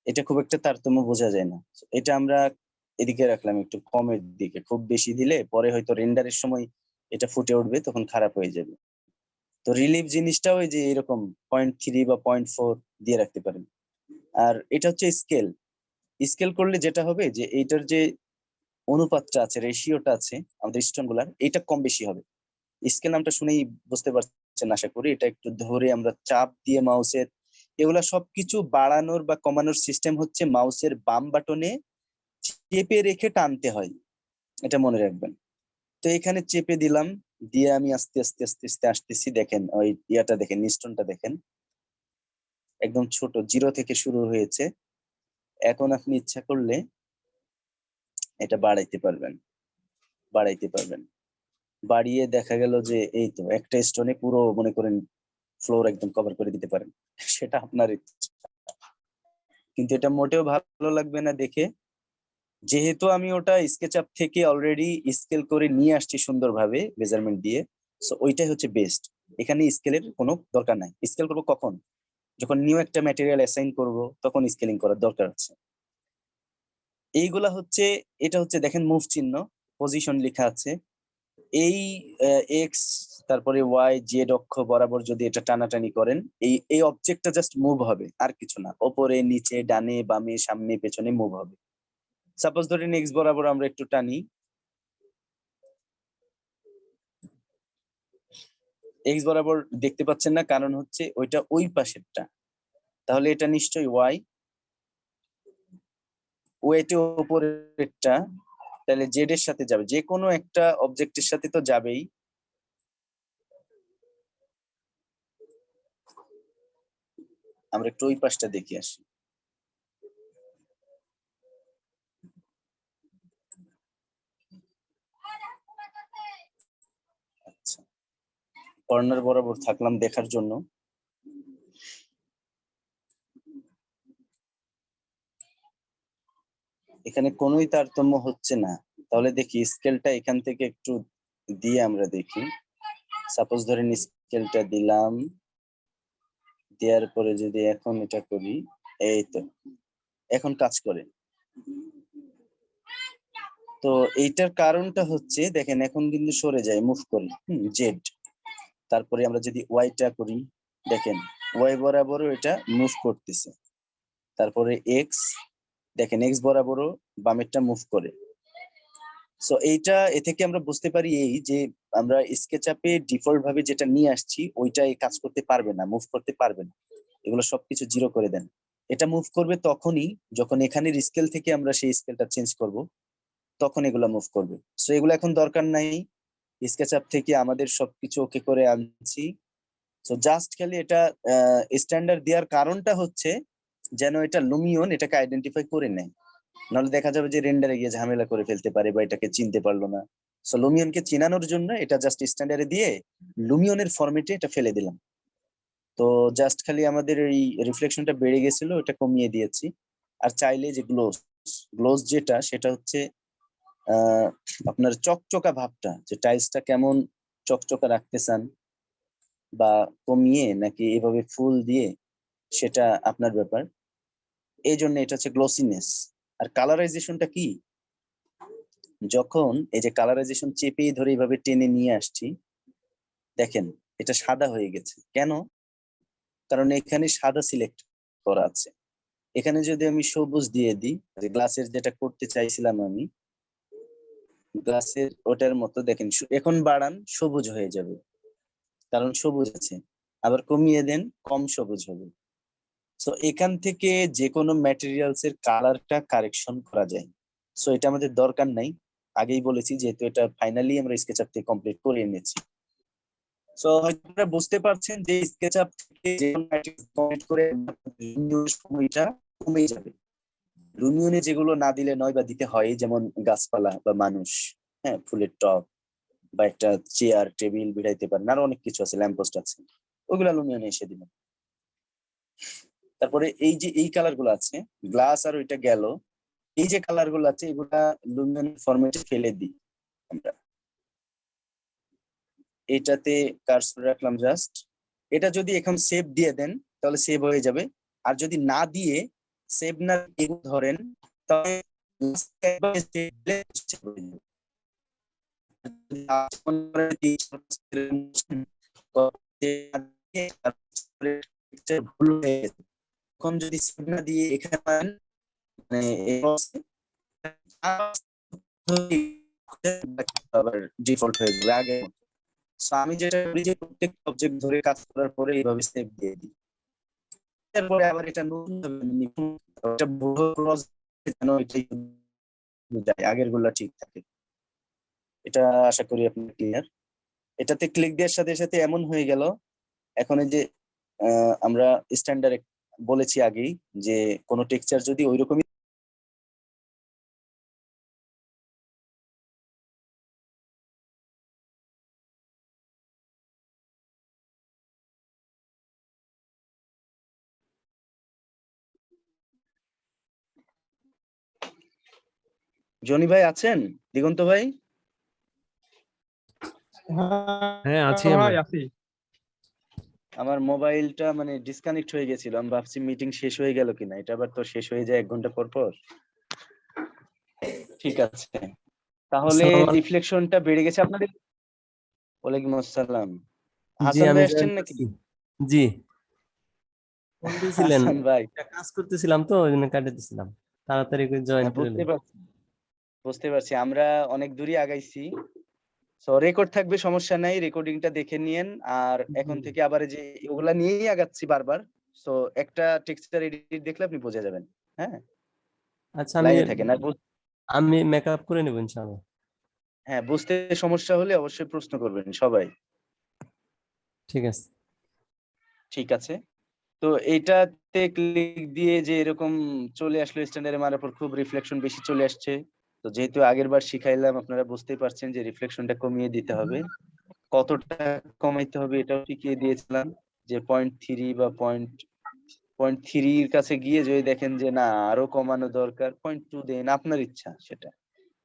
এটা খুব একটা তারতম্য বোঝা যায় না। এটা আমরা এদিকে রাখলাম একটু কমের দিকে, খুব বেশি দিলে পরে হয়তো রেন্ডারের সময় এটা ফুটে উঠবে, তখন খারাপ হয়ে যাবে। তো রিলিফ জিনিসটাও ওই যে এরকম 0.3 বা 0.4 দিয়ে রাখতে পারেন। আর এটা হচ্ছে স্কেল। স্কেল করলে যেটা হবে যে এইটার যে অনুপাতটা আছে, রেশিওটা আছে আমাদের স্টোন গুলার, এটা কম বেশি হবে। স্কেল নামটা শুনেই বুঝতে পারছেন আশা করি। এটা একটু ধরে আমরা চাপ দিয়ে মাউসের, এগুলা সবকিছু বাড়ানোর বা কমানোর সিস্টেম হচ্ছে মাউসের বাম বাটনে চেপে রেখে টানতে হয়, এটা মনে রাখবেন। তো এখানে চেপে দিলাম, দিয়ে আমি আস্তে আস্তে আস্তে আস্তে আসতেছি, দেখেন ওই ইয়াটা দেখেন, নিস্টনটা দেখেন একদম ছোট, 0 থেকে শুরু হয়েছে। এখন আপনি ইচ্ছা করলে এটা বাড়াইতে পারবেন, বাড়াইতে পারবেন। বাড়িয়ে দেখা গেল যে এই তো একটা স্টোনে পুরো মনে করেন ফ্লোর একদম কভার করে দিতে পারেন। সেটা আপনার ইচ্ছা। কিন্তু এটা মোটেও ভালো লাগবে না দেখে, যেহেতু আমি ওটা স্কেচআপ থেকে অলরেডি স্কেল করে নিয়ে আসছি সুন্দরভাবে মেজারমেন্ট দিয়ে। সো ওইটাই হচ্ছে বেস্ট। এখানে স্কেলের কোনো দরকার নাই। স্কেল করবো কখন? যখন নিউ একটা ম্যাটেরিয়াল অ্যাসাইন করব, তখন স্কেলিং করার দরকার আছে। এইগুলা হচ্ছে, এটা হচ্ছে দেখেন মুভ চিহ্ন, পজিশন লেখা আছে। এই এক্স তারপরে ওয়াই জেড অক্ষ বরাবর যদি এটা টানাটানি করেন, এই এই অবজেক্টটা জাস্ট মুভ হবে, আর কিছু না। ওপরে নিচে ডানে বামে সামনে পেছনে মুভ হবে। সাপোজ ধরেন এক্স বরাবর আমরা একটু টানি, এক্স বরাবর দেখতে পাচ্ছেন না, কারণ হচ্ছে ওইটা ওই পাশেরটা। তাহলে এটা নিশ্চয়ই ওয়াই, ওয়েটে উপরেরটা, তাহলে জেড এর সাথে যাবে, যে কোনো একটা অবজেক্টের সাথে তো যাবেই। আমরা একটু ওই পাশটা দেখে আসি। আচ্ছা, কর্নার বরাবর থাকলাম দেখার জন্য। এখানে কোনোই তারতম্য হচ্ছে না। তাহলে দেখি স্কেলটা এখান থেকে একটু দিয়ে আমরা দেখি। সাপোজ ধরেন স্কেলটা দিলাম, দেওয়ার পরে যদি এখন এটা করি, এই তো এখন কাজ করে। তো এইটার কারণটা হচ্ছে দেখেন এখন কিন্তু সরে যায়, মুভ করি জেড। তারপরে আমরা যদি ওয়াইটা করি, দেখেন ওয়াই বরাবরও এটা মুভ করতেছে। তারপরে এক্স, দেখেন এক্স বরাবরও বামেরটা মুভ করে। সো এইটা এ থেকে আমরা বুঝতে পারি এই যে আমরা স্কেচআপে ডিফল্ট ভাবে যেটা নিয়ে আসছি ওইটা এই কাজ করতে পারবে না, মুভ করতে পারবে না। এগুলো সবকিছু জিরো করে দেন। এটা মুভ করবে তখনই যখন এখানের স্কেল থেকে আমরা সেই স্কেলটা চেঞ্জ করব, তখন এগুলো মুভ করবে। সো এগুলো এখন দরকার নাই, স্কেচআপ থেকে আমাদের সবকিছু ওকে করে আনছি। সো জাস্ট খালি এটা স্ট্যান্ডার্ড দেওয়ার কারণটা হচ্ছে যেন এটা লুমিয়ন এটাকে আইডেন্টিফাই করে নেয়। নাহলে দেখা যাবে যে রেন্ডারে গিয়ে ঝামেলা করে ফেলতে পারে বা এটাকে চিনতে পারলো না। সো লুমিয়নকে চিনানোর জন্য এটা জাস্ট স্ট্যান্ডার্ডে দিয়ে লুমিয়নের ফরম্যাটে এটা ফেলে দিলাম। তো জাস্ট খালি আমাদের এই রিফ্লেকশনটা বেড়ে গেছিল, এটা কমিয়ে দিয়েছি। আর চাইলে যে গ্লোজ, গ্লোজ যেটা সেটা হচ্ছে আহ আপনার চকচকা ভাবটা, যে টাইলসটা কেমন চকচকা রাখতে চান বা কমিয়ে নাকি এভাবে ফুল দিয়ে, সেটা আপনার ব্যাপার। এই জন্য এটা হচ্ছে গ্লোসিনেস। আর কালারাইজেশনটা কি, যখন এই যে কালারাইজেশন চেপেই ধরে এইভাবে টেনে নিয়ে আসছি, দেখেন এটা সাদা হয়ে গেছে কেন? কারণ এখানে সাদা সিলেক্ট করা আছে। এখানে যদি আমি সবুজ দিয়ে দিই, যে গ্লাসের যেটা করতে চাইছিলাম আমি, গ্লাসের ওটার মতো দেখেন এখন বাড়ান সবুজ হয়ে যাবে, কারণ সবুজ আছে। আবার কমিয়ে দেন, কম সবুজ হবে। সো এখান থেকে যে কোনো ম্যাটেরিয়ালস এর কালারটা কারেকশন করা যায়। সো এটা আমাদের দরকার নাই, আগেই বলেছি, যেহেতু এটা ফাইনালি আমরা স্কেচআপ থেকে কমপ্লিট করে এনেছি। সো আপনারা বুঝতে পারছেন যে স্কেচআপ থেকে যে কোনো ম্যাটেরিয়াল কমপ্লিট করে সময়টা কমে যাবে। লুমিয়নে যেগুলো না দিলে নয় বা দিতে হয়, যেমন গাছপালা বা মানুষ, হ্যাঁ ফুলের টব বা একটা চেয়ার টেবিল বিড়াইতে পারেন, আরো অনেক কিছু আছে, ল্যাম্পপোস্ট আছে, ওগুলা লুমিয়নে এসে দিবেন। তারপরে এই যে এই কালার গুলো আছে, গ্লাস আর ওইটা গেল, এই যে কালার গুলো আছে এগুলা লুমিয়ন ফরম্যাটে ফেলে দিই আমরা। এটাতে কার্সর রাখলাম জাস্ট। এটা যদি এখন সেভ দিয়ে দেন তাহলে সেভ হয়ে যাবে। আর যদি না দিয়ে সেভ না ধরেন, তাহলে ভুল হয়ে গেছে, তখন যদি সেভ না দিয়ে এখানে মানে আবার ডিফল্ট হয়ে যাবে আগে। আমি যেটা করি যে প্রত্যেকটা অবজেক্ট ধরে কাজ করার পরে এইভাবে সেভ দিয়ে দিই। তারপরে আবার এটা নতুন যেন এটাই যায়, আগের গুলা ঠিক থাকে। এটা আশা করি আপনি ক্লিয়ার। এটাতে ক্লিক দেওয়ার সাথে সাথে এমন হয়ে গেল, এখন এই যে আমরা স্ট্যান্ডার্ড বলেছি আগেই যে কোনো টেক্সচার যদি ওইরকমই জনি ভাই আছেন, দিগন্ত ভাই? হ্যাঁ আছি হ্যাঁ আমরা। ভাই আছি। আমার মোবাইলটা মানে ডিসকানেক্ট হয়ে গেছিল, আমি ভাবছি মিটিং শেষ হয়ে গেল কিনা, এটা আবার তো শেষ হয়ে যায় 1 ঘন্টা পর পর। ঠিক আছে, তাহলে আসসালামু আলাইকুম। রিফ্লেকশনটা বেড়ে গেছে আপনাদের। ওয়ালাইকুম আসসালাম। জি হাসান আমি ভাই জয়েন আসছেন নাকি? করছি। জি ফোন দিয়েছিলেন, হাসান ভাই, একটা কাজ করতেছিলাম তো ওই জন্য কাটে দিছিলাম, তাড়াতাড়ি করে জয়েন হ্যাঁ করে বুঝতে নিন। পারছি, বুঝতে পারছি, আমরা অনেক দূরই আগাইছি। সো রেকর্ড থাকবে, সমস্যা নাই, রেকর্ডিংটা দেখে নিয়েন। আর এখন থেকে আবার এই যে ওগুলা নিয়েই আগাচ্ছি বারবার। সো একটা টেক্সচার এডিট দেখলে আপনি বুঝে যাবেন। হ্যাঁ, আচ্ছা আমি লাইনে থাকেন। আর আমি মেকআপ করে নেব ইনশাআল্লাহ। হ্যাঁ, বুঝতে সমস্যা হলে অবশ্যই প্রশ্ন করবেন সবাই। ঠিক আছে। ঠিক আছে, তো এইটাতে ক্লিক দিয়ে যে এরকম চলে আসলো, স্ট্যান্ডার্ডে মারার পর খুব রিফ্লেকশন বেশি চলে আসছে। তো যেহেতু আগের বার শিখাইলাম, আপনারা বুঝতেই পারছেন যে রিফ্লেকশনটা কমিয়ে দিতে হবে। কতটা কমাইতে হবে এটাও শিখিয়ে দিয়েছিলাম, যে 0.3 বা পয়েন্ট থ্রির কাছে গিয়ে যদি দেখেন যে না আরো কমানো দরকার, 0.2 দেন, আপনার ইচ্ছা সেটা।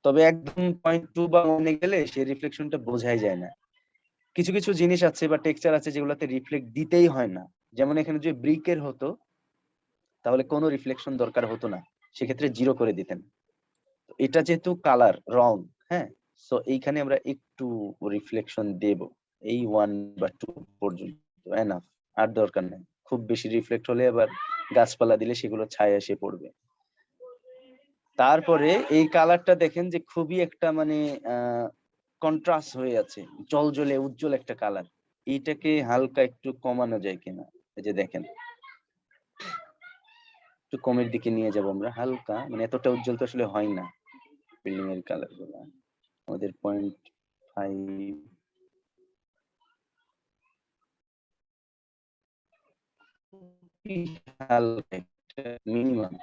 তবে একদম 0.2 বা 1 গেলে সেই রিফ্লেকশনটা বোঝাই যায় না। কিছু কিছু জিনিস আছে বা টেক্সচার আছে যেগুলোতে রিফ্লেক্ট দিতেই হয় না। যেমন এখানে যদি ব্রিকের হতো তাহলে কোনো রিফ্লেকশন দরকার হতো না, সেক্ষেত্রে 0 করে দিতেন। তো এটা যেহেতু কালার রং, হ্যাঁ, সো এইখানে আমরা একটু রিফ্লেকশন দেব, এই 1 বা 2 পর্যন্ত এনাফ, আর দরকার নেই। খুব বেশি রিফ্লেক্ট হলে আবার গাছপালা দিলে সেগুলো ছায়া এসে পড়বে। তারপরে এই কালারটা দেখেন যে খুবই একটা মানে কন্ট্রাস্ট হয়ে আছে, জলজলে উজ্জ্বল একটা কালার। এইটাকে হালকা একটু কমানো যায় কিনা, এই যে দেখেন একটু কমের দিকে নিয়ে যাব আমরা হালকা, মানে এতটা উজ্জ্বল তো আসলে হয় না বিল্ডিং এর কালার গুলো। আমাদের 0.5 হালকা একটা মিনিমাম,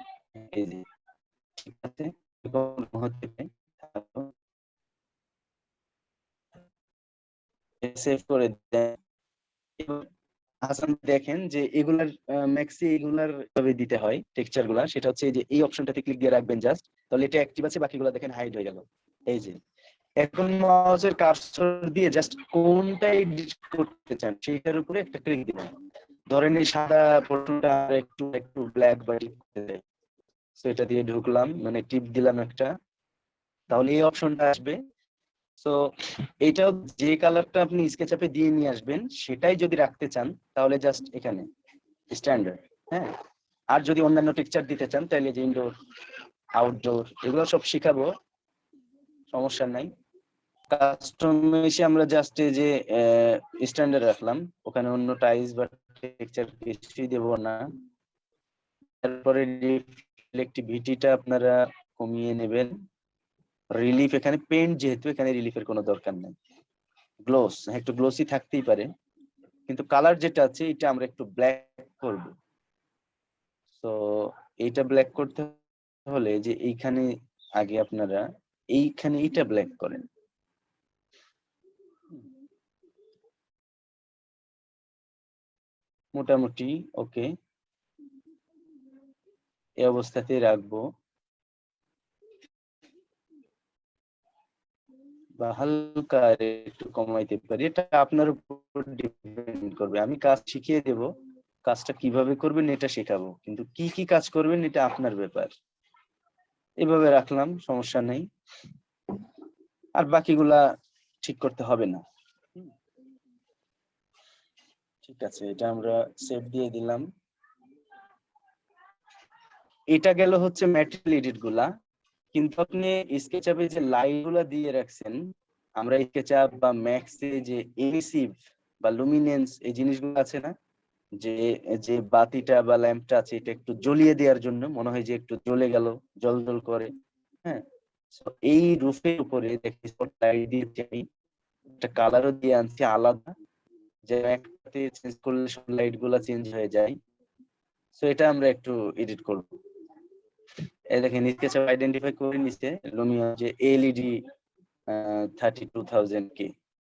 এই যে ঠিক আছে, এরকম হতে পারে। সেভ করে দেন। এবার হাসান দেখেন যে এগুলার ম্যাক্সি এগুলার ভাবে দিতে হয় টেক্সচার গুলা, সেটা হচ্ছে এই যে এই অপশনটাতে ক্লিক দিয়ে রাখবেন জাস্ট, তাহলে এটা অ্যাক্টিভ আছে, বাকিগুলো দেখেন হাইড হয়ে গেল। এই যে এখন মাউসের কার্সর দিয়ে জাস্ট কোনটা এডিট করতে চান সেইটার উপরে একটা ক্লিক দিবেন। ধরেন এই সাদা পোর্শনটা একটু একটু ব্ল্যাক বা টিপ করতে চাই, সো এটা দিয়ে ঢুকলাম, মানে টিপ দিলাম একটা, তাহলে এই অপশনটা আসবে। সো এইটাও যে কালারটা আপনি স্কেচআপে দিয়ে নিয়ে আসবেন সেটাই যদি রাখতে চান তাহলে জাস্ট এখানে স্ট্যান্ডার্ড, হ্যাঁ। আর যদি অন্যান্য টেক্সচার দিতে চান তাহলে যে ইনডোর আউটডোর এগুলো সব শিখাবো, সমস্যা নাই। কাস্টমে এসে আমরা জাস্ট এই যে স্ট্যান্ডার্ড রাখলাম, ওখানে অন্য টাইলস বা টেক্সচার কিছুই দেব না। তারপরে রিফ্লেক্টিভিটিটা আপনারা কমিয়ে নেবেন। রিলিফ, এখানে পেন্ট যেহেতু এখানে রিলিফের কোনো দরকার নেই। গ্লোস, একটু গ্লোসি থাকতেই পারে, কিন্তু কালার যেটা আছে এটা আমরা একটু ব্ল্যাক করব। তো এইটা ব্ল্যাক করতে হলে যে এইখানে আগে আপনারা এইখানে এটা ব্ল্যাক করেন, মোটামুটি ওকে, এই অবস্থাতেই রাখবো বা হালকা একটু কমাইতে পারি, এটা আপনার উপর ডিপেন্ড করবে। আমি কাজ শিখিয়ে দেব, কাজটা কিভাবে করবেন এটা শেখাবো, কিন্তু কি কি কাজ করবেন এটা আপনার ব্যাপার। এভাবে রাখলাম, সমস্যা নেই। আর বাকিগুলা ঠিক করতে হবে না। ঠিক আছে, এটা আমরা সেভ দিয়ে দিলাম। এটা গেল হচ্ছে ম্যাটেরিয়াল এডিট গুলা, কিন্তু আপনি স্কেচআপে যে লাইন গুলা দিয়ে রাখছেন, আমরা স্কেচআপ বা ম্যাক্সে যে এমিসিভ বা লুমিনেন্স এই জিনিসগুলো আছে না, যে যে বাতিটা বা ল্যাম্পটা আছে এটা একটু জ্বলিয়ে দেওয়ার জন্য মনে হয় যে একটু জ্বলে গেল, জল জল করে, হ্যাঁ। এই রুফের উপরে দেখি স্পটলাইট দিয়ে চাই, একটা কালারও দিয়ে আনছি আলাদা, যে একটাতে চেঞ্জ করলে সব লাইট গুলা চেঞ্জ হয়ে যায়। সো এটা আমরা একটু এডিট করব। এই দেখেন স্কেচআপ আইডেন্টিফাই করে নিছে লুমিয়ন যে এলইডি 32,000 কে।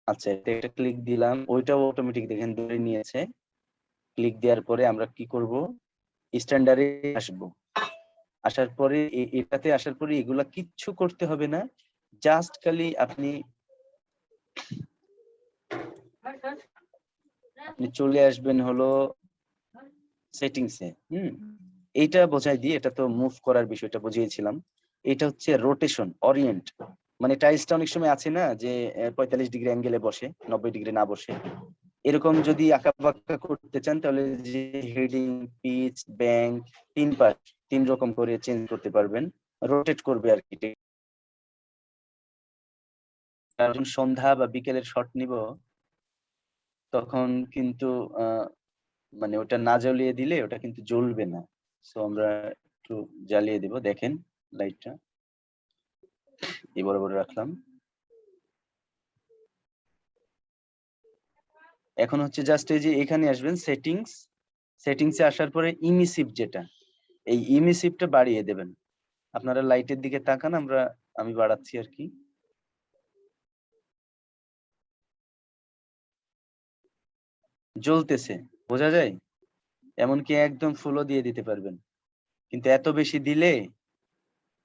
আচ্ছা, এটা একটা ক্লিক দিলাম, ওইটাও অটোমেটিক দেখেন ধরে নিয়েছে। ক্লিক দেওয়ার পরে আমরা কি করব, স্ট্যান্ডার্ডে আসব। আসার পরে এটাতে আসার পরে এগুলা কিচ্ছু করতে হবে না, জাস্ট খালি আপনি চলে আসবেন হলো সেটিংসে। এইটা বোঝাই দিই, এটা তো মুভ করার বিষয়টা বুঝিয়েছিলাম। এটা হচ্ছে রোটেশন অরিয়েন্ট, মানে টাইলসটা অনেক সময় আছে না যে 45 ডিগ্রি অ্যাঙ্গেলে বসে, 90 ডিগ্রি না বসে। এরকম যদি আঁকা বাঁকা করতে চান তাহলে যে হেডিং, পিচ, ব্যাংক, তিন পাশ 3 রকম করে চেঞ্জ করতে পারবেন, রোটেট করবে আর কি। কারণ সন্ধ্যা বা বিকেলের শট নিব, তখন কিন্তু মানে ওটা না জ্বলিয়ে দিলে ওটা কিন্তু জ্বলবে না। সো আমরা একটু জ্বালিয়ে দিব, দেখেন লাইটটা এই বরাবর রাখলাম। এখন হচ্ছে জাস্ট এই যে এখানে আসবেন সেটিংস, সেটিংসে আসার পরে ইমিসিভ, যেটা এই ইমিসিভটা বাড়িয়ে দেবেন। আপনারা লাইটের দিকে তাকান, আমি বাড়াচ্ছি আর কি। জ্বলতেছে, বোঝা যায়। এমনকি একদম ফুলও দিয়ে দিতে পারবেন, কিন্তু এত বেশি দিলে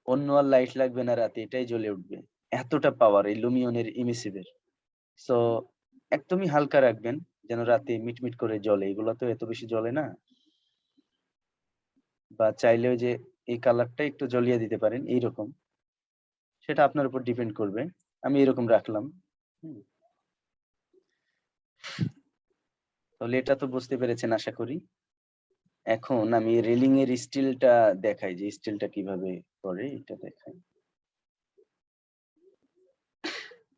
অন্য আর লাইট লাগবে না, রাতে এটাই জ্বলে উঠবে। এতটা পাওয়ার এই লুমিয়নের ইমিসিভের। সো একদমই হালকা রাখবেন যেন রাতে মিটমিট করে জ্বলে, এগুলো তো এত বেশি জ্বলে না। বা চাইলেও যে এই কালারটা একটু জ্বলিয়ে দিতে পারেন এইরকম, সেটা আপনার উপর ডিপেন্ড করবে। আমি এরকম রাখলাম। তাহলে এটা তো বুঝতে পেরেছেন আশা করি। এখন আমি রেলিং এর স্টিলটা দেখাই, যে স্টিলটা কিভাবে করে এটা দেখাই।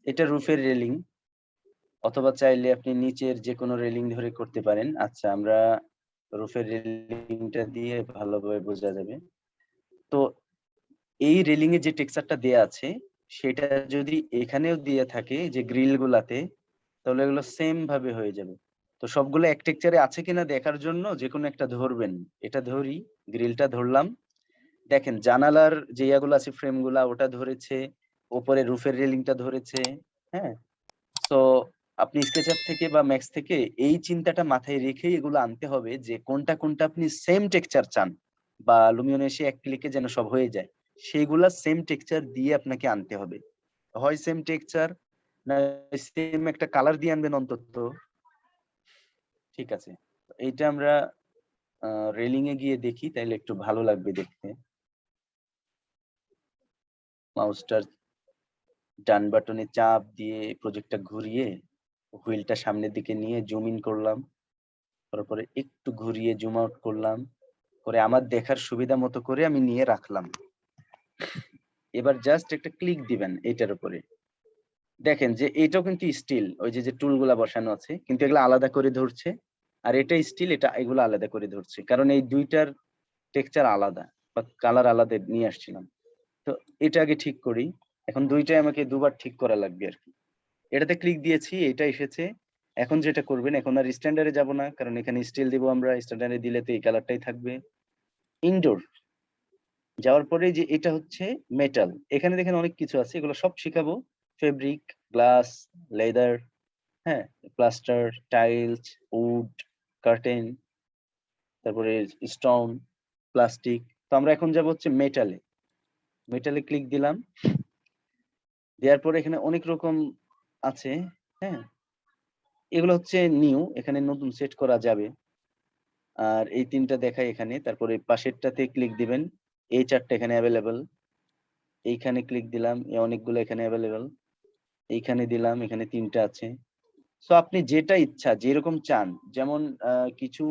এটা রুফের রেলিং, অথবা চাইলে আপনি নিচের যে কোনো রেলিং ধরে করতে পারেন। আচ্ছা, আমরা রুফের রেলিংটা দিয়ে ভালোভাবে বোঝা যাবে। তো এই রেলিং এ যে টেক্সচারটা দেয়া আছে সেটা যদি এখানেও দিয়ে থাকে যে গ্রিল গুলাতে, তাহলে এগুলো সেম ভাবে হয়ে যাবে। তো সবগুলো এক টেক্সচারে আছে কিনা দেখার জন্য যে কোনো একটা ধরবেন। এটা ধরি, গ্রিলটা ধরলাম, দেখেন জানালার যে ইয়াগুলো আছে ফ্রেম গুলা ওটা ধরেছে, উপরে রুফের রেলিংটা ধরেছে। হ্যাঁ, তো আপনি স্কেচআপ থেকে বা ম্যাক্স থেকে এই চিন্তাটা মাথায় রেখেই এগুলো আনতে হবে যে কোনটা কোনটা আপনি সেম টেক্সচার চান, বা লুমিয়নে এসে এক ক্লিকে যেন সব হয়ে যায়, সেইগুলা সেম টেক্সচার দিয়ে আপনাকে আনতে হবে। হয় সেম টেক্সচার, না সেম একটা কালার দিয়ে আনবেন অন্তত। ঠিক আছে, এইটা আমরা রেলিং এ গিয়ে দেখি, তাইলে একটু ভালো লাগবে দেখতে। মাউসটার ডান বাটনে চাপ দিয়ে প্রজেক্টটা ঘুরিয়ে হুইলটা সামনের দিকে নিয়ে জুম ইন করলাম, তারপরে একটু ঘুরিয়ে জুম আউট করলাম, করে আমার দেখার সুবিধা মতো করে আমি নিয়ে রাখলাম। এবার জাস্ট একটা ক্লিক দিবেন এটার উপরে, দেখেন যে এটাও কিন্তু স্টিল, ওই যে যে টুলগুলা বসানো আছে কিন্তু এগুলো আলাদা করে ধরছে, আর এটা স্টিল, এটা এগুলো আলাদা করে ধরছে, কারণ এই দুইটার টেক্সচার আলাদা বা কালার আলাদা নিয়ে আসছিলাম। তো এটা আগে ঠিক করি, এখন দুইটাই আমাকে দুবার ঠিক করা লাগবে আর কি। এটাতে ক্লিক দিয়েছি, এটা এসেছে। এখন যেটা করবেন, এখন আর স্ট্যান্ডার্ডে যাব না, কারণ এখানে স্টিল দিব আমরা, স্ট্যান্ডার্ডে দিলে তো এই কালারটাই থাকবে। ইনডোর যাওয়ার পরে যে এটা হচ্ছে মেটাল, এখানে দেখেন অনেক কিছু আছে, এগুলো সব শিখাবো। ফেব্রিক, গ্লাস, লেদার, হ্যাঁ, প্লাস্টার, টাইলস, উড, কার্টেন, তারপরে স্টোন, প্লাস্টিক। তো আমরা এখন যাব হচ্ছে মেটালে। মেটালে ক্লিক দিলাম, দেওয়ার পরে এখানে অনেক রকম আছে। হ্যাঁ, এগুলো হচ্ছে নিউ, এখানে নতুন সেট করা যাবে। আর এই তিনটা দেখাই এখানে, তারপরে পাশেরটাতে ক্লিক দিবেন, এই চারটা এখানে অ্যাভেলেবল। এইখানে ক্লিক দিলাম, এই অনেকগুলো এখানে অ্যাভেলেবল। এইখানে দিলাম, এখানে তিনটা আছে। সো আপনি যেটা ইচ্ছা যেরকম চান, যেমন কিছু